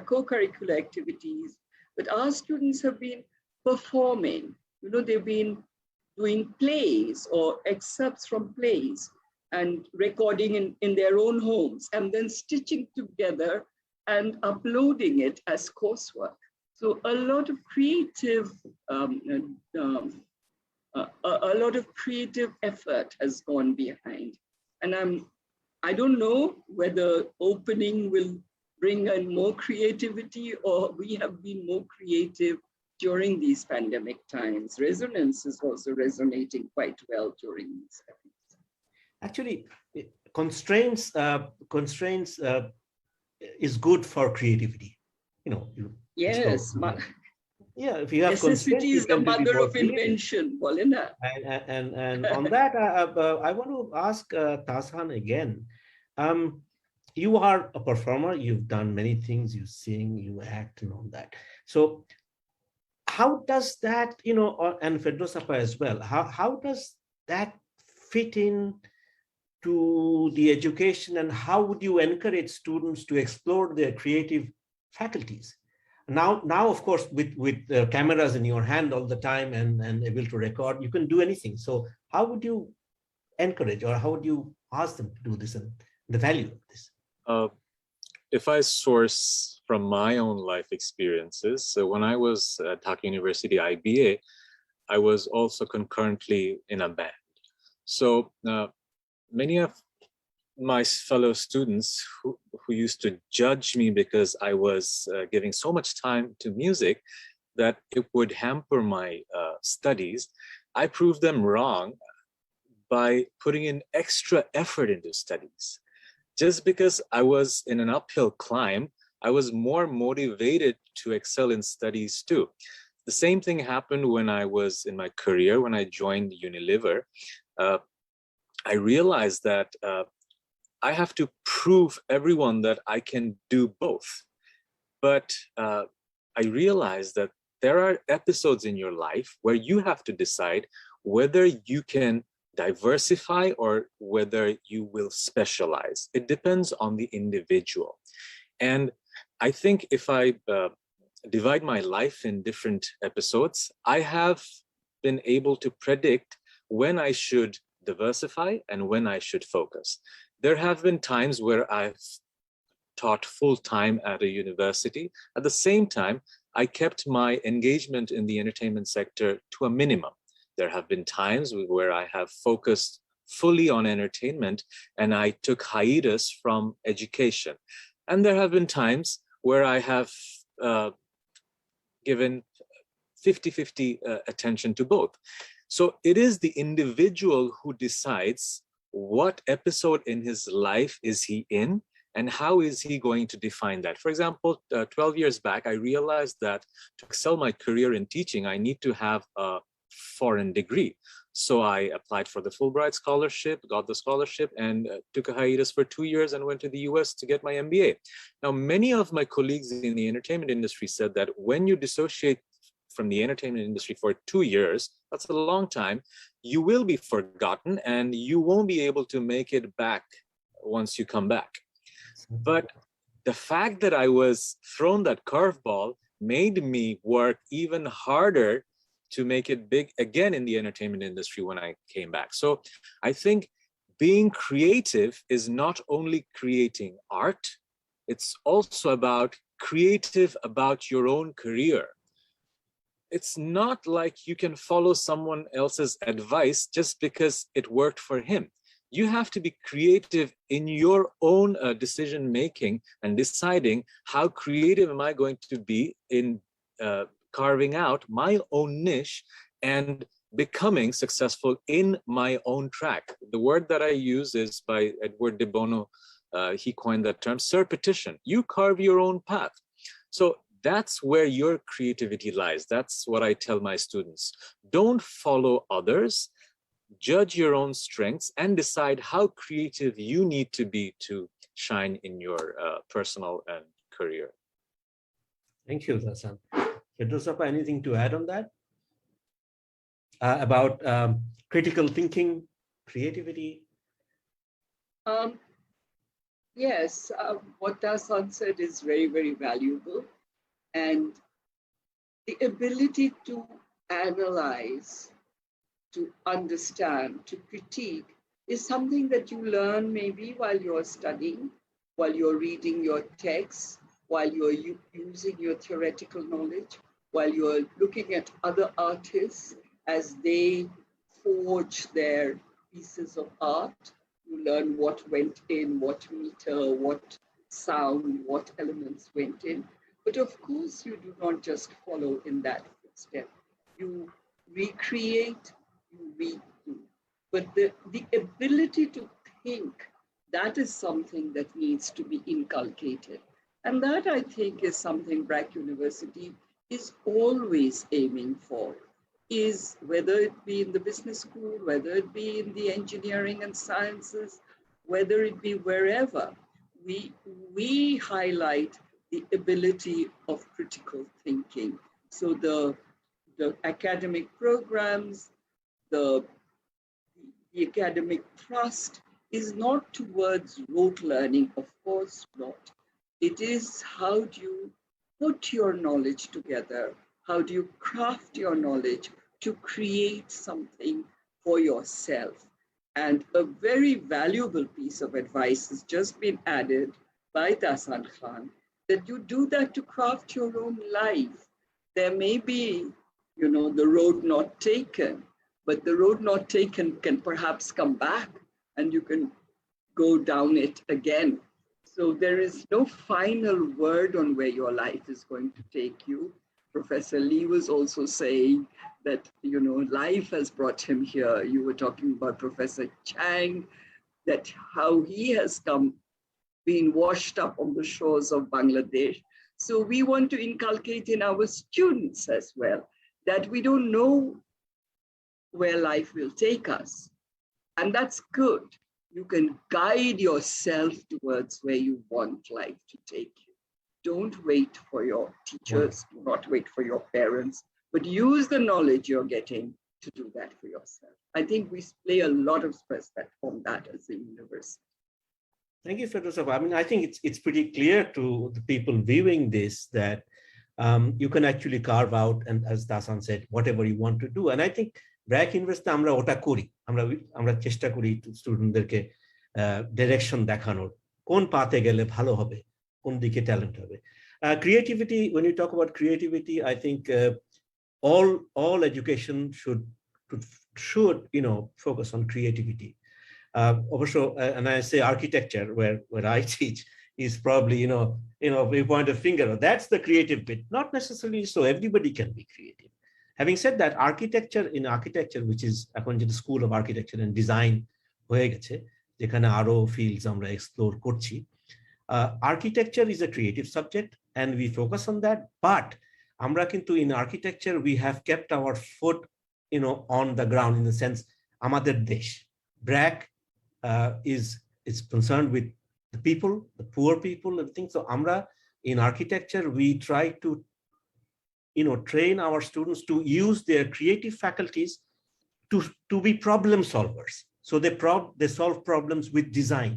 co-curricular activities, but our students have been performing. They've been doing plays or excerpts from plays and recording in their own homes and then stitching together and uploading it as coursework. So a lot of creative, effort has gone behind. And I don't know whether opening will bring in more creativity, or we have been more creative during these pandemic times. Resonance is also resonating quite well during these times. Actually, constraints is good for creativity. Yes. Yeah, if you have necessity is the mother of creative. invention, Paulina. And on that, I want to ask Tasan again. You are a performer. You've done many things. You sing, you act, and all that. So how does that, and Fedrosapa as well, how does that fit in to the education, and how would you encourage students to explore their creative faculties? Now, of course, with cameras in your hand all the time and able to record, you can do anything. So how would you encourage, or how would you ask them to do this, and the value of this? If I source from my own life experiences, so when I was at Dhaka University IBA, I was also concurrently in a band. So many of my fellow students who used to judge me because I was giving so much time to music that it would hamper my studies, I proved them wrong by putting in extra effort into studies. Just because I was in an uphill climb, I was more motivated to excel in studies too. The same thing happened when I was in my career, when I joined Unilever. I realized that I have to prove everyone that I can do both. But I realized that there are episodes in your life where you have to decide whether you can diversify or whether you will specialize. It depends on the individual. And I think if I divide my life in different episodes, I have been able to predict when I should diversify and when I should focus. There have been times where I've taught full-time at a university. At the same time, I kept my engagement in the entertainment sector to a minimum. There have been times where I have focused fully on entertainment and I took hiatus from education. And there have been times where I have given 50-50 attention to both. So it is the individual who decides what episode in his life is he in and how is he going to define that. For example, 12 years back, I realized that to excel my career in teaching, I need to have a foreign degree. So I applied for the Fulbright scholarship, got the scholarship, and took a hiatus for 2 years and went to the US to get my MBA. Now, many of my colleagues in the entertainment industry said that when you dissociate from the entertainment industry for 2 years, that's a long time, you will be forgotten and you won't be able to make it back once you come back. But the fact that I was thrown that curveball made me work even harder to make it big again in the entertainment industry when I came back. So I think being creative is not only creating art, it's also about creative about your own career. It's not like you can follow someone else's advice just because it worked for him. You have to be creative in your own decision making and deciding how creative am I going to be in carving out my own niche and becoming successful in my own track. The word that I use is by Edward de Bono. He coined that term, serpetition. You carve your own path. So that's where your creativity lies. That's what I tell my students. Don't follow others. Judge your own strengths and decide how creative you need to be to shine in your personal and career. Thank you, Dasan. Fedosapa, anything to add on that? About critical thinking, creativity? Yes, what Dasan said is very, very valuable. And the ability to analyze, to understand, to critique is something that you learn maybe while you're studying, while you're reading your texts, while you're using your theoretical knowledge, while you're looking at other artists as they forge their pieces of art. You learn what went in, what meter, what sound, what elements went in. But of course, you do not just follow in that footstep. You recreate, you redo. But the ability to think, that is something that needs to be inculcated. And that, I think, is something Brac University is always aiming for, is whether it be in the business school, whether it be in the engineering and sciences, whether it be wherever, we highlight the ability of critical thinking. So the academic programs, the academic thrust is not towards rote learning, of course not. It is how do you put your knowledge together? How do you craft your knowledge to create something for yourself? And a very valuable piece of advice has just been added by Dasan Khan, that you do that to craft your own life. There may be, the road not taken, but the road not taken can perhaps come back and you can go down it again. So there is no final word on where your life is going to take you. Professor Lee was also saying that, life has brought him here. You were talking about Professor Chang, that how he has been washed up on the shores of Bangladesh. So we want to inculcate in our students as well, that we don't know where life will take us. And that's good. You can guide yourself towards where you want life to take you. Don't wait for your teachers, do not wait for your parents, but use the knowledge you're getting to do that for yourself. I think we play a lot of stress on that as a university. Thank you, Fedosapa. I mean, I think it's pretty clear to the people viewing this that you can actually carve out, and as Dasan said, whatever you want to do. And I think Brac University আমরা ওটা করি, আমরা চেষ্টা করি স্টুডেন্টদেরকে direction দেখানোর, কোন পাথে গেলে ভালো হবে, কোন দিকে ট্যালেন্ট হবে। Creativity, when you talk about creativity, I think all education should focus on creativity. Also, and I say architecture, where I teach, is probably we point a finger. That's the creative bit. Not necessarily so everybody can be creative. Having said that, architecture, which is এখন যেটা School of Architecture and Design হয়ে গেছে, যেখানে আরো fields আমরা explore করছি. Architecture is a creative subject, and we focus on that. But আমরা কিন্তু in architecture we have kept our foot, on the ground, in the sense আমাদের দেশ. Brac is concerned with the people, the poor people, and things. So amra in architecture we try to train our students to use their creative faculties to be problem solvers. So they solve problems with design,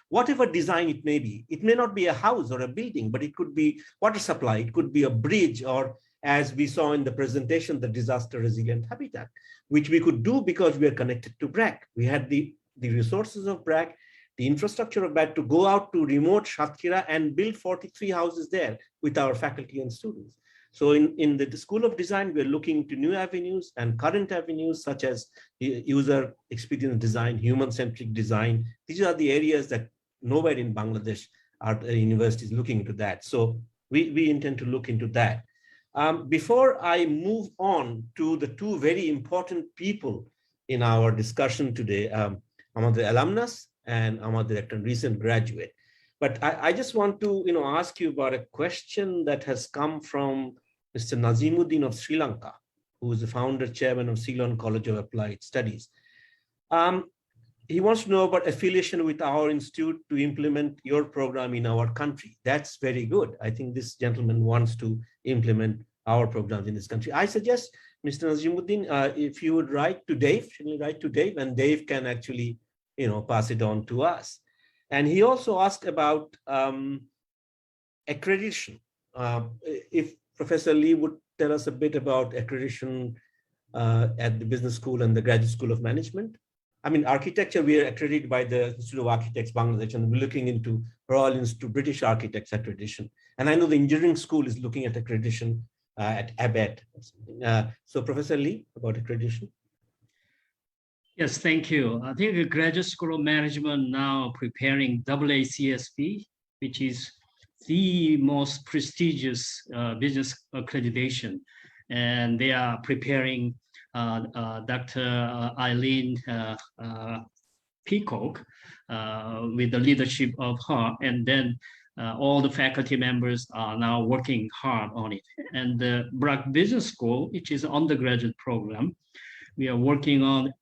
whatever design it may be. It may not be a house or a building, but it could be water supply, it could be a bridge, or as we saw in the presentation, the disaster resilient habitat, which we could do because we are connected to Brac. We had the resources of Brac, the infrastructure of Brac to go out to remote Shatkhira and build 43 houses there with our faculty and students. So in the School of Design, we're looking to new avenues and current avenues such as user experience design, human-centric design. These are the areas that nowhere in Bangladesh are universities looking into that. So we intend to look into that. Before I move on to the two very important people in our discussion today, I'm the alumnus and I'm the recent graduate. But I just want to ask you about a question that has come from Mr. Nazimuddin of Sri Lanka, who is the founder chairman of Ceylon College of Applied Studies. He wants to know about affiliation with our institute to implement your program in our country. That's very good. I think this gentleman wants to implement our programs in this country. I suggest, Mr. Nazimuddin, if you would write to Dave, and Dave can actually, pass it on to us. And he also asked about accreditation. If Professor Lee would tell us a bit about accreditation at the Business School and the Graduate School of Management. I mean, architecture, we are accredited by the Institute of Architects, Bangladesh, and we're looking into Royal Institute British Architects accreditation. And I know the engineering school is looking at accreditation at ABET. So Professor Lee, about accreditation. Yes, thank you. I think the Graduate School of Management now preparing AACSB, which is the most prestigious business accreditation. And they are preparing Dr. Eileen Peacock with the leadership of her. And then all the faculty members are now working hard on it. And the Brac Business School, which is an undergraduate program, we are working on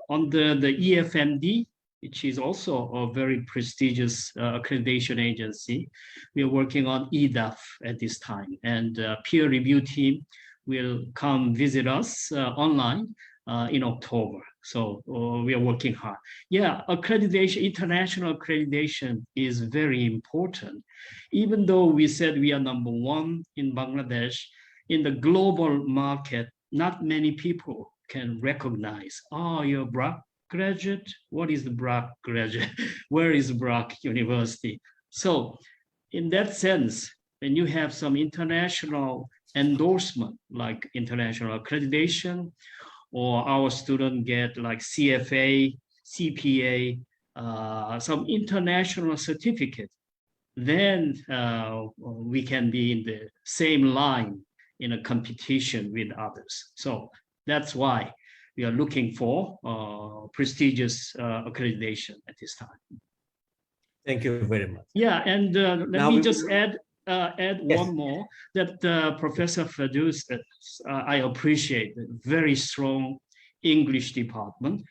under the EFMD, which is also a very prestigious accreditation agency. We are working on EDAF at this time, and peer review team will come visit us online in October. So we are working hard. Yeah, accreditation, international accreditation is very important. Even though we said we are #1 in Bangladesh, in the global market, not many people can recognize, oh, you're Brac graduate? What is the Brac graduate? Where is Brac University? So in that sense, when you have some international endorsement, like international accreditation, or our students get like CFA, CPA, some international certificate, then we can be in the same line in a competition with others. So that's why we are looking for prestigious accreditation at this time. Thank you very much. Yeah, and let me just add Yes. one more, that Professor Fadus, I appreciate the very strong English department.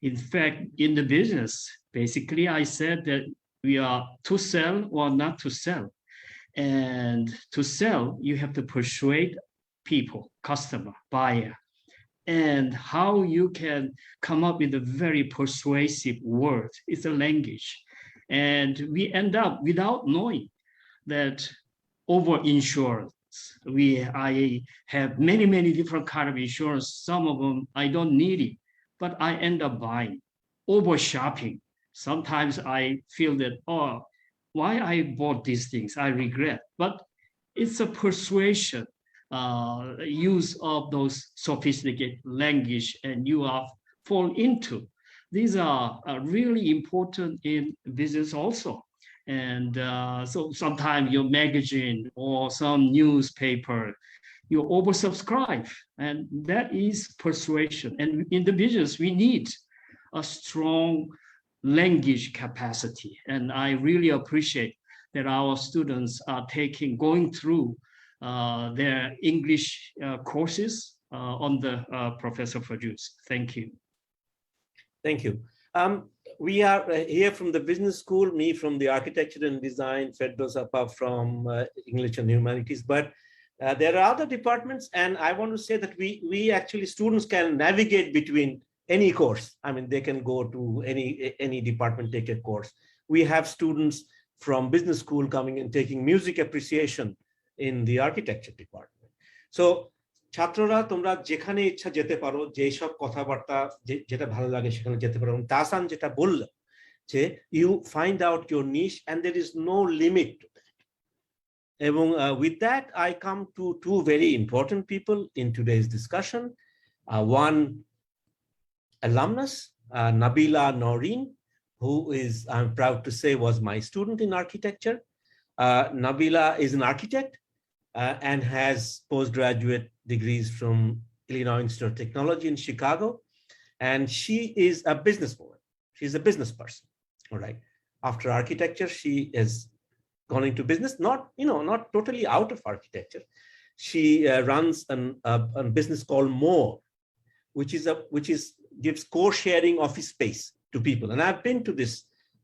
In fact, in the business, basically I said that we are to sell or not to sell. And to sell, you have to persuade people, customer, buyer. And how you can come up with a very persuasive word is a language. And we end up without knowing that over insurance. I have many different kind of insurance. Some of them I don't need it, but I end up buying. Over shopping. Sometimes I feel that, oh, why I bought these things, I regret. But it's a persuasion, use of those sophisticated language, and you are fall into. These are really important in business also. And so sometimes your magazine or some newspaper, you oversubscribe, and that is persuasion. And in the business, we need a strong language capacity. And I really appreciate that our students are going through their English courses under Professor Fadus. Thank you. Thank you. We are here from the business school, me from the architecture and design, Fedros Appa from English and humanities, but there are other departments, and I want to say that we actually, students can navigate between any course. I mean, they can go to any department, take a course. we have students from business school coming and taking music appreciation in the architecture department. So ছাত্ররা তোমরা যেখানে ইচ্ছা যেতে পারো, যেই সব কথাবার্তা যেটা ভালো লাগে সেখানে যেতে পারো। তাসান যেটা বলল যে you find out your niche and there is no limit to that. এবং with that I come to two very important people in today's discussion. One alumnus, Nabila Noreen, who is, I'm proud to say, was my student in architecture. Nabila is an architect and has postgraduate degrees from Illinois Institute of Technology in Chicago. And she is a businesswoman. She's a business person, all right. After architecture, she has gone into business, not totally out of architecture. She runs a business called More, which gives co-sharing office space to people. And I've been to this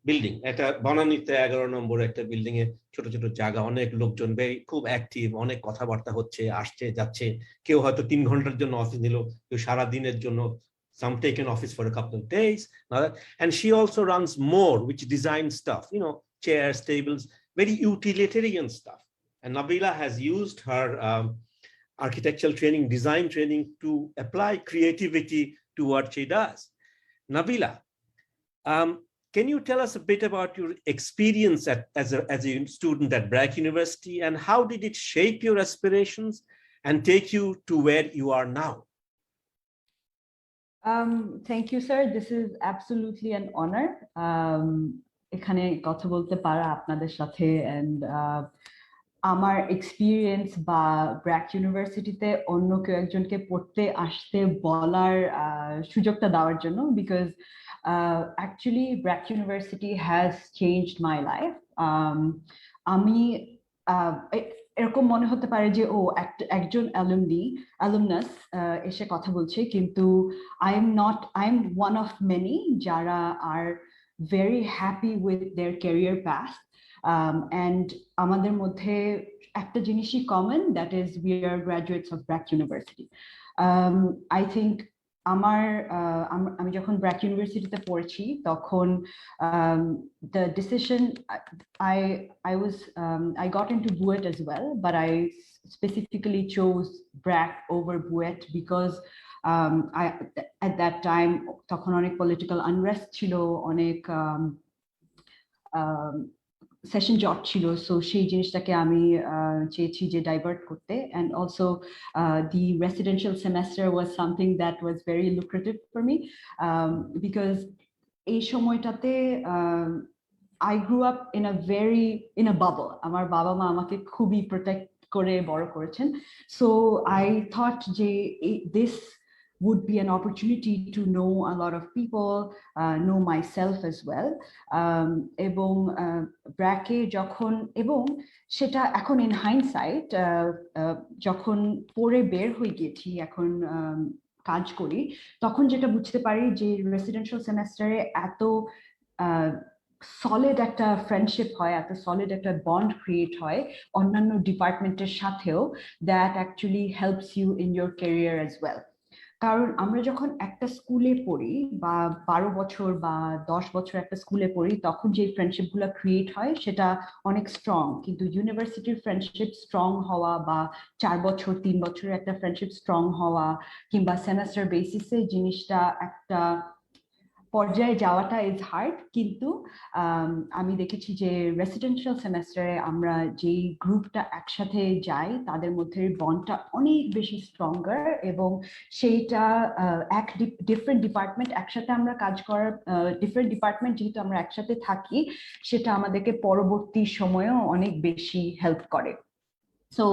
building at a Bananite 11 নম্বর একটা building এ ছোট ছোট জায়গা, অনেক লোকজন, খুব active, অনেক কথাবার্তা হচ্ছে, আসছে যাচ্ছে, কেউ হয়তো 3 ঘন্টার জন্য অফিস নিল, কেউ সারা দিনের জন্য, some take an office for a couple of days. And she also runs More, which designs stuff, chairs, tables, very utilitarian stuff. And Nabila has used her architectural training, design training to apply creativity to what she does. Nabila, can you tell us a bit about your experience as a student at Brac University, and how did it shape your aspirations and take you to where you are now? Thank you, sir. This is absolutely an honor. এখানে কথা বলতে পারা আপনাদের সাথে, and আমার experience বা ব্র্যাক ইউনিভার্সিটিতে অন্য কেউ একজনকে পড়তে আসতে বলার সুযোগটা দেওয়ার জন্য, because actually Brac University has changed my life. আমি এরকম মনে হতে পারে যে একজন alumnus এসে কথা বলছে, কিন্তু I am one of many যারা are very happy with their career path, and আমাদের মধ্যে একটা জিনিসই common, that is we are graduates of Brac University. I think আমি যখন ব্র্যাক ইউনিভার্সিটিতে পড়ছি তখন the decision I got into BUET as well, but I specifically chose Brac over BUET because at that time তখন অনেক পলিটিক্যাল আনরেস্ট ছিল, অনেক session job ছিল, সো সেই জিনিসটাকে আমি চেয়েছি যে ডাইভার্ট করতে, and also the residential semester was something that was very lucrative for me, because এই সময়টাতে I grew up in a bubble. আমার বাবা মা আমাকে খুবই প্রোটেক্ট করে বড় করেছেন, so I thought যে this would be an opportunity to know a lot of people, know myself as well. এবং ব্র্যাকে যখন, এবং সেটা এখন in hindsight যখন পড়ে বের হয়ে গেছি, এখন কাজ করি, তখন যেটা বুঝতে পারি যে রেসিডেন্সিয়াল সেমেস্টারে এত সলিড একটা ফ্রেন্ডশিপ হয়, এত সলিড একটা বন্ড ক্রিয়েট হয় অন্যান্য ডিপার্টমেন্টের সাথেও, that actually helps you in your career as well. কারণ আমরা যখন একটা স্কুলে পড়ি বা 12 বছর বা 10 বছর একটা স্কুলে পড়ি, তখন যে ফ্রেন্ডশিপ গুলো ক্রিয়েট হয় সেটা অনেক স্ট্রং, কিন্তু ইউনিভার্সিটির ফ্রেন্ডশিপ স্ট্রং হওয়া বা 4 বছর 3 বছরের একটা ফ্রেন্ডশিপ স্ট্রং হওয়া কিংবা সেমেস্টার বেসিসে জিনিসটা একটা পর্যায়ে যাওয়াটা ইজ হার্ড। কিন্তু আমি দেখেছি যে রেসিডেন্সিয়াল সেমেস্টারে আমরা যেই গ্রুপটা একসাথে যাই তাদের মধ্যে বন্ডটা অনেক বেশি স্ট্রঙ্গার, এবং সেইটা এক ডিফারেন্ট ডিপার্টমেন্ট একসাথে আমরা কাজ করার, ডিফারেন্ট ডিপার্টমেন্ট যেহেতু আমরা একসাথে থাকি, সেটা আমাদেরকে পরবর্তী সময়েও অনেক বেশি হেল্প করে। So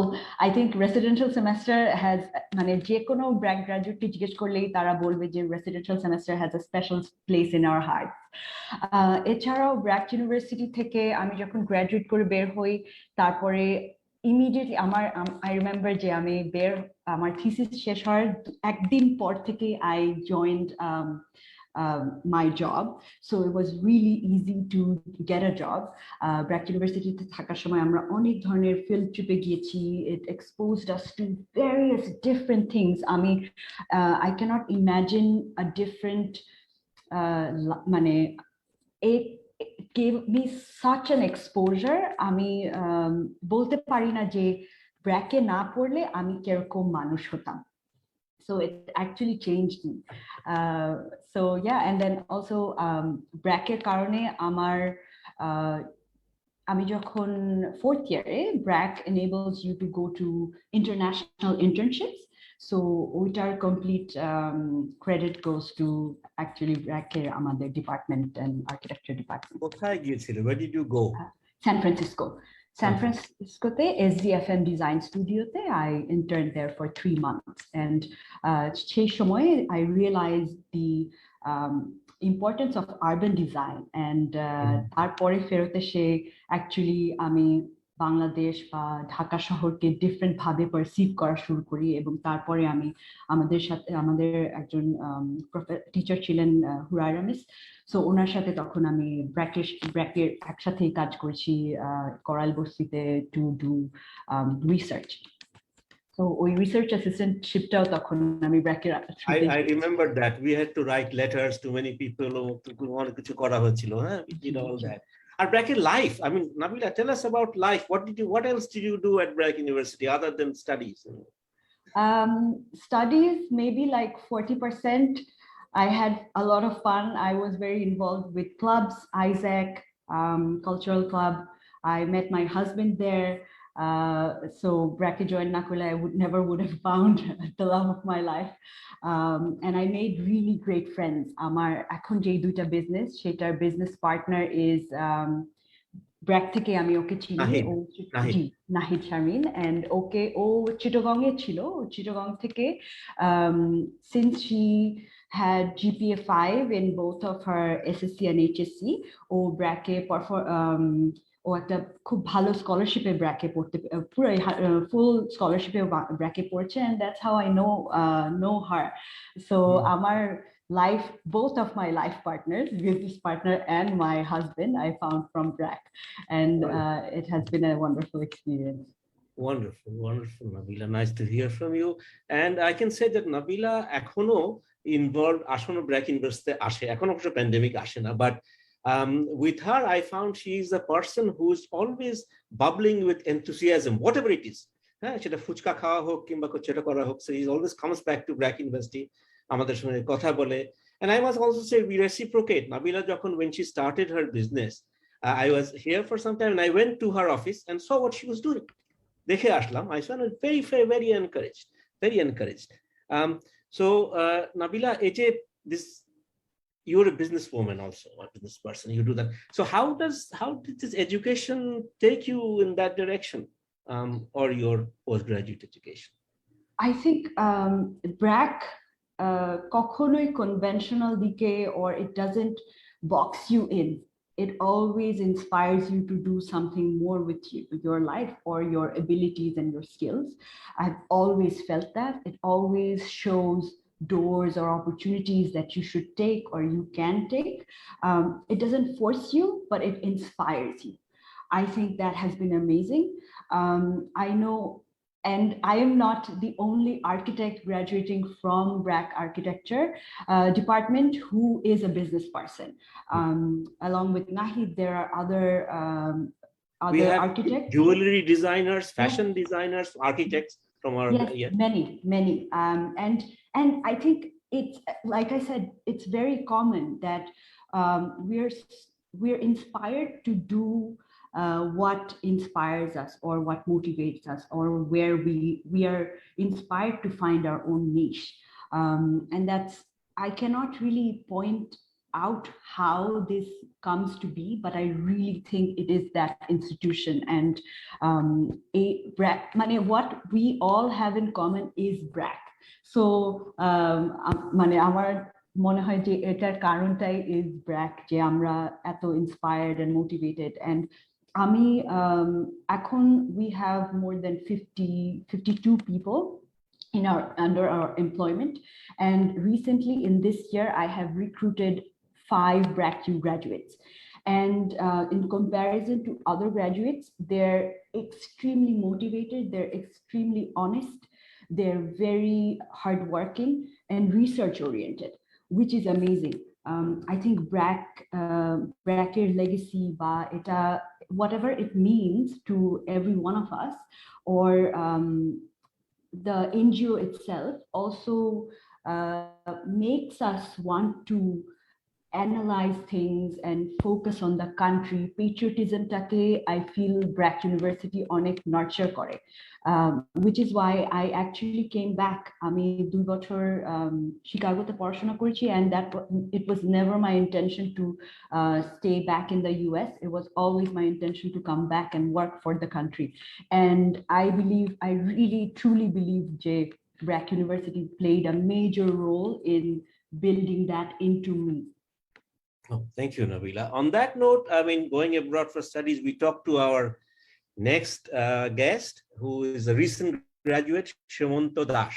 I think residential semester has, মানে যে কোনো ব্র্যাক গ্রাজুয়েটকে জিজ্ঞেস করলেই তারা বলবে যে residential semester has a special place in our hearts. এছাড়াও ব্র্যাক ইউনিভার্সিটি থেকে আমি যখন গ্রাজুয়েট করে বের হই, তারপরে ইমিডিয়েটলি I remember যে আমি আমার থিসিস শেষ হওয়ার একদিন পর থেকে I joined my job, so it was really easy to get a job. Brac University তে থাকার সময় আমরা অনেক ধরনের ফিল্ড ট্রিপে গিয়েছি, it exposed us to various different things. I cannot imagine a different মানে gave me such an exposure. আমি বলতে পারি না যে ব্র্যাকে না পড়লে আমি কিরকম মানুষ হতাম. So it actually changed me. So yeah, and then also ব্র্যাকের কারণে আমার আমি যখন 4th year Brac enables you to go to international internships. So ওইটার complete credit goes to actually Brac-এর আমাদের department and architecture department. কোথায় গিয়েছিলে? Where did you go? San Francisco. San Franciscoতে SDFM Design Studioতে I interned there for 3 months, and সেই সময় I realized the importance of urban design, and তারপরে ফেরত এসে actually আমি বাংলাদেশ বা ঢাকা শহরকে ডিফারেন্ট ভাবে পারসিভ করা শুরু করি, এবং তারপরে আমি আমাদের একজন টিচার ছিলেন হুরায়রা মিস, সো ওনার সাথে তখন আমি ব্র্যাকের একসাথেই কাজ করছি করাল বস্তিতে টু ডু রিসার্চ. So ওই রিসার্চ অ্যাসিস্ট্যান্টশিপটাও তখন আমি ব্র্যাকের I remember that we had to write letters to many people who অনেক কিছু করা হয়েছিল, হ্যাঁ, we did all that. Our Brac life, I mean, Nabila, tell us about life. What else did you do at Brac University other than studies? Studies, maybe like 40%. I had a lot of fun. I was very involved with clubs, Isaac, cultural club. I met my husband there. So Brac joined Nakula, I would have found the love of my life. And I made really great friends. Amar ekhon jei duita business, shetar business partner is Brac থেকে আমি ওকে চিনি, ও Nahid Sharmin, and ওকে ও চিটাগং এ ছিল, চিটাগং থেকে since she had GPA 5 in both of her SSC and HSC, O Brac এ ও একটা খুব ভালো স্কলারশিপে ব্র্যাকে পড়তে, পুরো ফুল স্কলারশিপে ব্র্যাকে পড়ছে, and that's how I know her. So আমার life, both of my life partners, business partner and my husband, I found from Brac, and it has been a wonderful experience. Wonderful, Nabila. Nice to hear from you. And I can say that Nabila এখনো involved, আসলে Brac University আসে, এখন অবশ্য pandemic আসে না, but with her, I found she is a person who's always bubbling with enthusiasm, whatever it is. সেটা ফুচকা খাওয়া হোক কিংবা যেটা করা হোক, so he always comes back to Brac University, আমাদের সঙ্গে কথা বলে. And I must also say we reciprocate. Nabila যখন when she started her business, I was here for some time and I went to her office and saw what she was doing. দেখে আসলাম. I found it very encouraged. So Nabila, this you're a businesswoman also, a business person, you do that. So how did this education take you in that direction, or your postgraduate education? I think Brac কখনোই conventional দিকে, or it doesn't box you in. It always inspires you to do something more with your life or your abilities and your skills. I've always felt that. It always shows doors or opportunities that you should take or you can take. It doesn't force you, but it inspires you. I think that has been amazing. I know, and I am not the only architect graduating from Brac Architecture department who is a business person. Along with Nahid, there are other architects, jewelry designers, fashion designers, architects from our many. And I think it's, like I said, it's very common that we're inspired to do what inspires us or what motivates us, or where we are inspired to find our own niche. And that's, I cannot really point out how this comes to be, but I really think it is that institution. And what we all have in common is Brac. So আমার মনে হয় যে এটার কারণটাই is Brac, যে আমরা এত inspired and motivated. And আমি এখন we have more than 52 people under our employment, and recently in this year I have recruited 5 Brac U graduates, and in comparison to other graduates, they're extremely motivated, they're extremely honest, they're very hardworking and research oriented, which is amazing. I think Brac'ের legacy বা এটা whatever it means to every one of us, or the NGO itself also makes us want to analyze things and focus on the country. Patriotism take I feel Brac University অনেক nurture করে, which is why I actually came back. আমি 2 বছর শিকাগোতে পড়াশোনা করেছি, and that it was never my intention to stay back in the US. It was always my intention to come back and work for the country. And I really truly believe Brac University played a major role in building that into me. Oh, thank you, Nabila. On that note, I mean, going abroad for studies, we talked to our next guest, who is a recent graduate, Shemonto Das.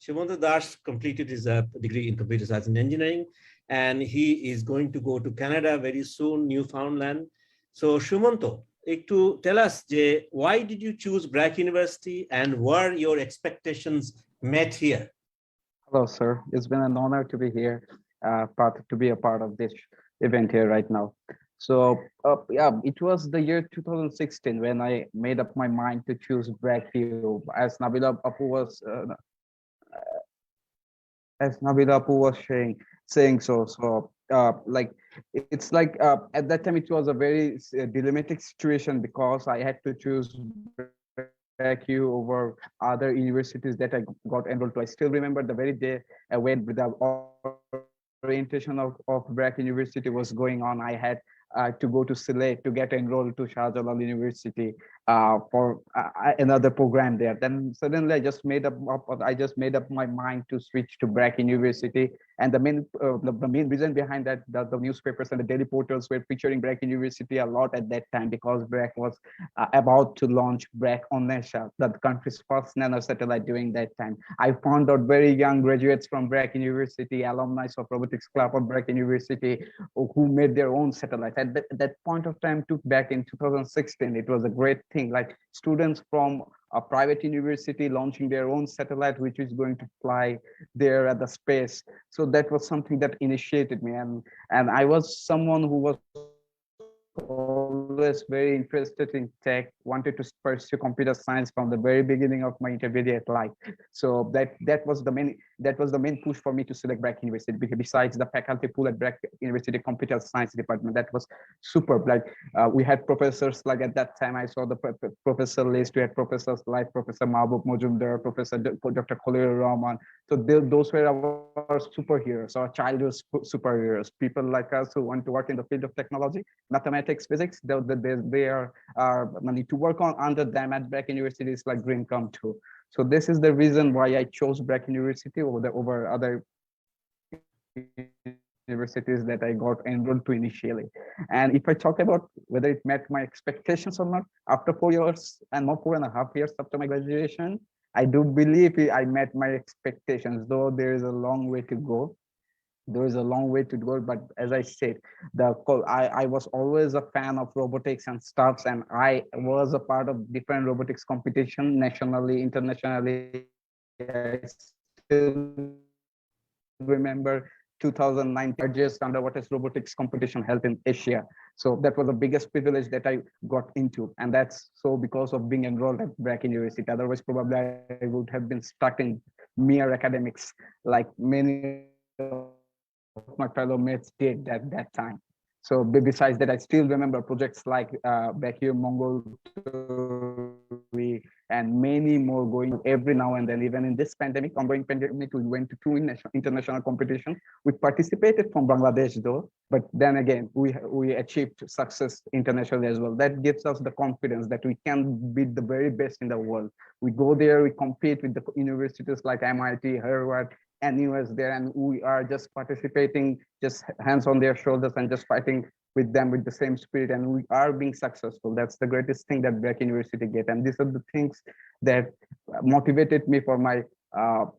Shemonto Das completed his degree in computer science and engineering, and he is going to go to Canada very soon, Newfoundland. So, Shemonto, to tell us, why did you choose Brac University, and were your expectations met here? Hello, sir. It's been an honor to be here. To be a part of this event here right now. So yeah, it was the year 2016 when I made up my mind to choose Brac U. As Nabila Apu was saying so. Like it's like at that time it was a very dilemmatic situation because I had to choose Brac U over other universities that I got enrolled to. I still remember the very day when the orientation of Brac University was going on. I had to go to Sylhet to get enrolled to Shah Jalal University for another program there. Then suddenly I just made up my mind to switch to Brac University. And the main reason behind that, the newspapers and the daily portals were featuring Brac University a lot at that time, because Brac was about to launch Brac Onnesha, the country's first nano satellite during that time. I found out very young graduates from Brac University, alumni of Robotics Club of Brac University, who made their own satellites. At that point of time, back in 2016, it was a great thing, like students from a private university launching their own satellite, which is going to fly there at the space. So that was something that initiated me, and I was someone who was always very interested in tech, wanted to pursue computer science from the very beginning of my intermediate life. So that was the main push for me to select Brac University, because besides the faculty pool at Brac University computer science department, that was superb. Like we had professors, like at that time I saw the professor list. We had professors like Professor Mahbub Mojumdar, Professor Dr. Khalil Rahman. So those were our superheroes, our childhood superheroes, people like us who want to work in the field of technology, mathematics, physics. They are to work on under them at Brac University is like dream come true. So this is the reason why I chose Brac University over other universities that I got enrolled to initially. And if I talk about whether it met my expectations or not, after 4 years and not 4.5 years after my graduation, I do believe I met my expectations, though there is a long way to go. There is a long way to go, but as I said, I was always a fan of robotics and stuffs, and I was a part of different robotics competition nationally, internationally. I still remember 2009 largest underwater robotics competition held in Asia. So that was the biggest privilege that I got into, and that's so because of being enrolled at Brac University. Otherwise, probably I would have been stuck in mere academics, like many of my fellow mates did at that time. So besides that, I still remember projects like back here, Mongol, and many more going every now and then. Even in this ongoing pandemic, we went to 2 international competitions. We participated from Bangladesh though, but then again, we achieved success internationally as well. That gives us the confidence that we can be the very best in the world. We go there, we compete with the universities like MIT, Harvard, and US there, and we are just participating, just hands on their shoulders and just fighting with them with the same spirit, and we are being successful. That's the greatest thing that Brac University get, and these are the things that motivated me for my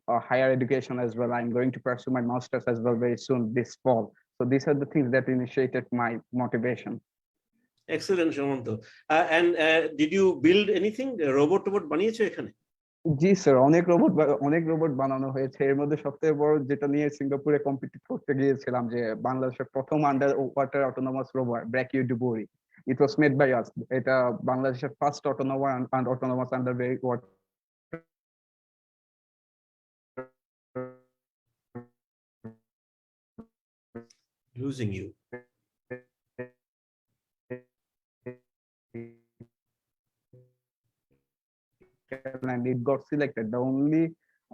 higher education as well. I'm going to pursue my master's as well very soon this fall. So these are the things that initiated my motivation. Excellent, Shemonto. And did you build anything? Robot বানিয়েছো এখানে? জি sir, অনেক robot বানানো হয়েছে। এর মধ্যে সবথেকে বড় যেটা নিয়ে সিঙ্গাপুরে কম্পিটিট করতে গিয়েছিলাম, যে বাংলাদেশের প্রথম under water autonomous robot BRAC ইউডিবোরি, it was made by us. এটা বাংলাদেশের first autonomous under water. Losing you. And it got selected, the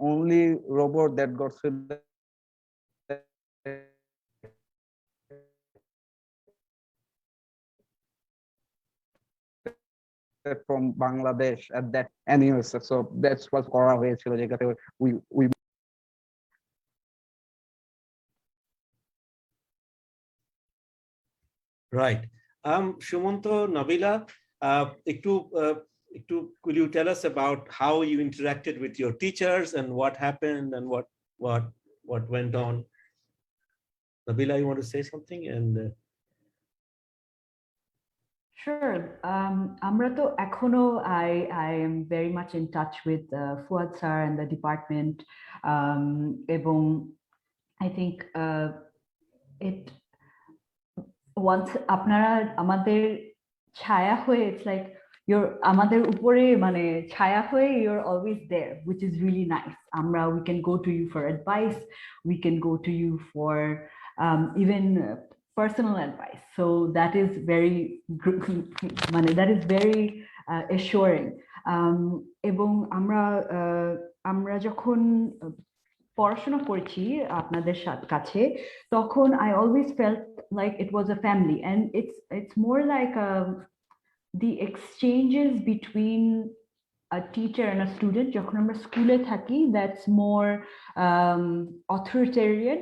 only robot that got selected from Bangladesh at that anyways. So that's what করা হয়েছিল, যেটাতে we Right. Shumanto, Nabila, could you tell us about how you interacted with your teachers and what happened and what went on? Nabila, you want to say something? And Sure. Amra to ekhono I am very much in touch with Fuad sir and the department. Ebong I think it once আপনারা আমাদের ছায়া হয়ে, it's like you're আমাদের উপরে মানে ছায়া হয়ে, you're always there, which is really nice. আমরা we can go to you for advice, we can go to you for even personal advice. So that is very assuring. এবং আমরা যখন পড়াশোনা করছি আপনাদের কাছে, তখন I always felt like it was a family, and it's more like the exchanges between a teacher and a student. যখন আমরা স্কুলে থাকি, that's more authoritarian,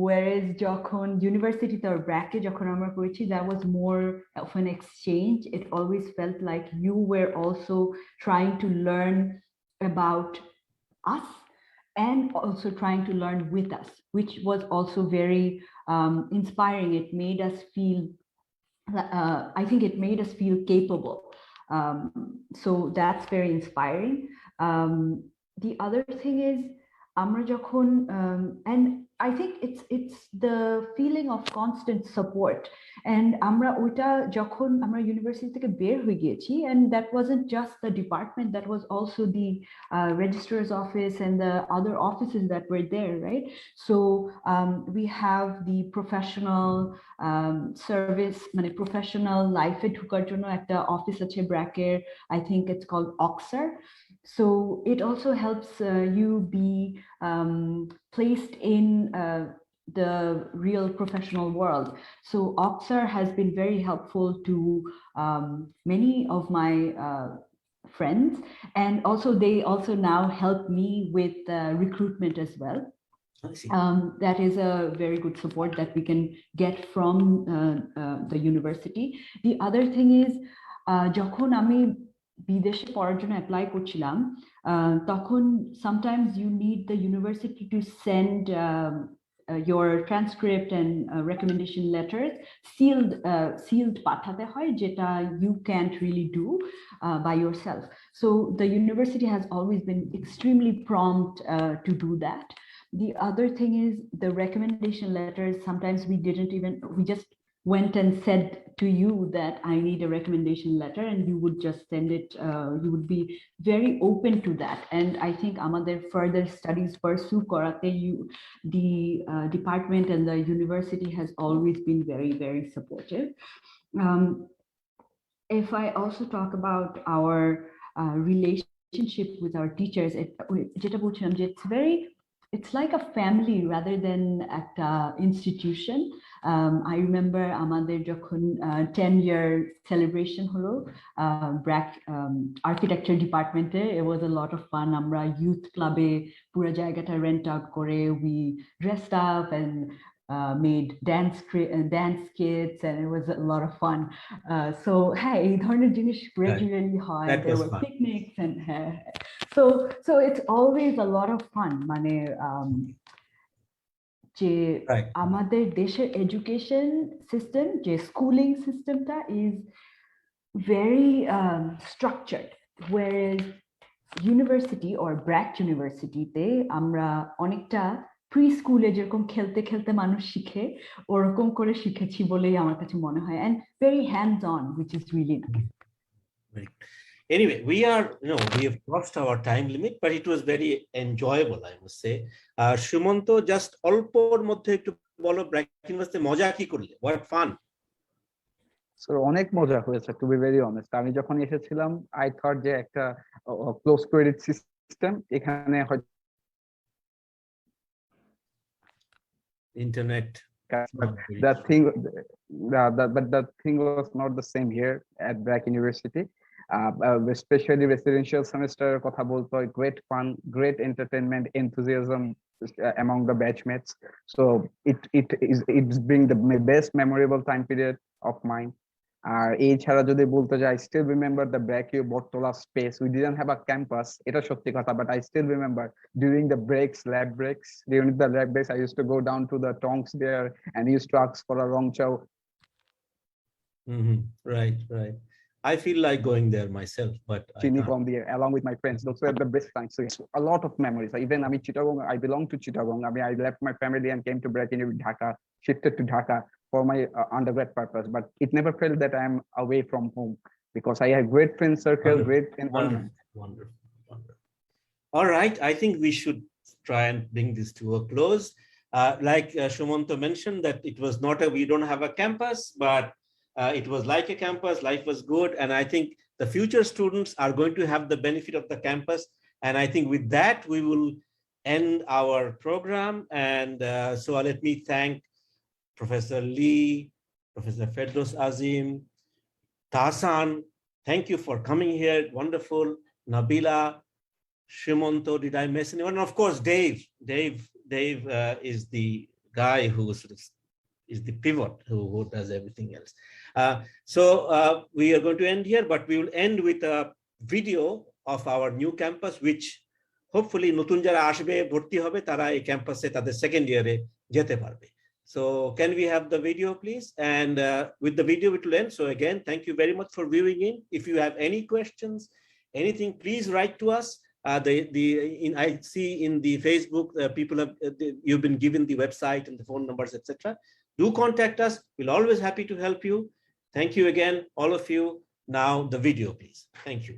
whereas যখন ইউনিভার্সিটিতে or ব্র্যাকে যখন আমরা পড়েছি, that was more of an exchange. It always felt like you were also trying to learn about us and also trying to learn with us, which was also very inspiring. It made us feel, I think it made us feel capable. So that's very inspiring. The other thing is, amra jokhon, and I think it's the feeling of constant support. And amra oita jokhon amra university theke ber hoye giyechi, and that wasn't just the department, that was also the registrar's office and the other offices that were there, right? So we have the professional service, mane professional life e dhukar jonno ekta office ache Bracer, I think it's called Oxer. So it also helps you be placed in the real professional world. So Oxer has been very helpful to many of my friends, and also they also now help me with recruitment as well. That is a very good support that we can get from the university. The other thing is, যখন আমি বিদেশে পড়ার জন্য apply করছিলাম, তখন sometimes you need the university to send your transcript and recommendation letters sealed পাঠাতে হয়, যেটা you can't really do by yourself. So the university has always been extremely prompt to do that. The other thing is the recommendation letters. Sometimes we just went and said to you that I need a recommendation letter, and you would just send it. You would be very open to that. And I think amader further studies pursue korate, the department and the university has always been very, very supportive. If I also talk about our relationship with our teachers, it's like a family rather than at institution. I remember amader jokhon 10-year celebration holo Brac architecture department e, it was a lot of fun. Amra youth club e pura jaygata rent out kore, we dressed up and made dance kits, and it was a lot of fun. So hey, ei dhoroner jinish regularly hoy. There were picnics and so it's always a lot of fun. Mane যে আমাদের দেশের education system, যে schooling সিস্টেমটা is very structured, whereas university or BRAC ইউনিভার্সিটিতে আমরা অনেকটা pre স্কুলে যেরকম খেলতে খেলতে মানুষ শিখে ওরকম করে শিখেছি বলেই আমার কাছে মনে হয়, and very hands on, which is really nice. Anyway, we have crossed our time limit, but it was very enjoyable, I must say. Shumanto, just অল্পর মধ্যে একটু বলো ব্র্যাক ইউনিভার্সিটি মজা কি করলে, what fun? So অনেক মজা হয়েছে, টু বি ভেরি অনেস্ট। আমি যখন এসেছিলাম আই থট যে একটা ক্লোজ ক্রেডিট সিস্টেম, এখানে হয়তো Internet. but that thing was not the same here at Brac University. Especially residential semester কথা বলতে হয়, great fun, great entertainment, enthusiasm among the batchmates. So it's been the best memorable time period of mine. আর এই ছাড়া যদি বলতে যাই, I still remember the Brac Bortola space. We didn't have a campus, এটা সত্যি কথা, but I still remember during the lab breaks, I used to go down to the tonks there and used to ask for a rong chow. Right. I feel like going there myself, but along with my friends. Those were the best times. So it's a lot of memories. Even I belong to Chittagong. I left my family and came to Brac University, Dhaka, shifted to Dhaka for my undergrad purpose, but it never felt that I'm away from home because I had great friend circle, great environment. Wonderful. All right, I think we should try and bring this to a close. Like Shumanto mentioned, that it was not we don't have a campus, but it was like a campus. Life was good, and I think the future students are going to have the benefit of the campus. And I think with that we will end our program. And so let me thank Professor Lee, Professor Ferdous Azim, Tahsan. Thank you for coming here. Wonderful. Nabila, Shumanto, did I miss anyone? And of course, Dave. Dave is the guy who is the pivot who does everything else. So we are going to end here, but we will end with a video of our new campus, which hopefully নতুন যারা আসবে ভর্তি হবে তারা এই ক্যাম্পাসে তাদের second ইয়ারে যেতে পারবে. So can we have the video, please? And with the video, it will end. So again, thank you very much for viewing in. If you have any questions, anything, please write to us. I see in the Facebook, people have you've been given the website and the phone numbers, etc. Do contact us. We'll always happy to help you. Thank you again, all of you. Now the video, please. Thank you.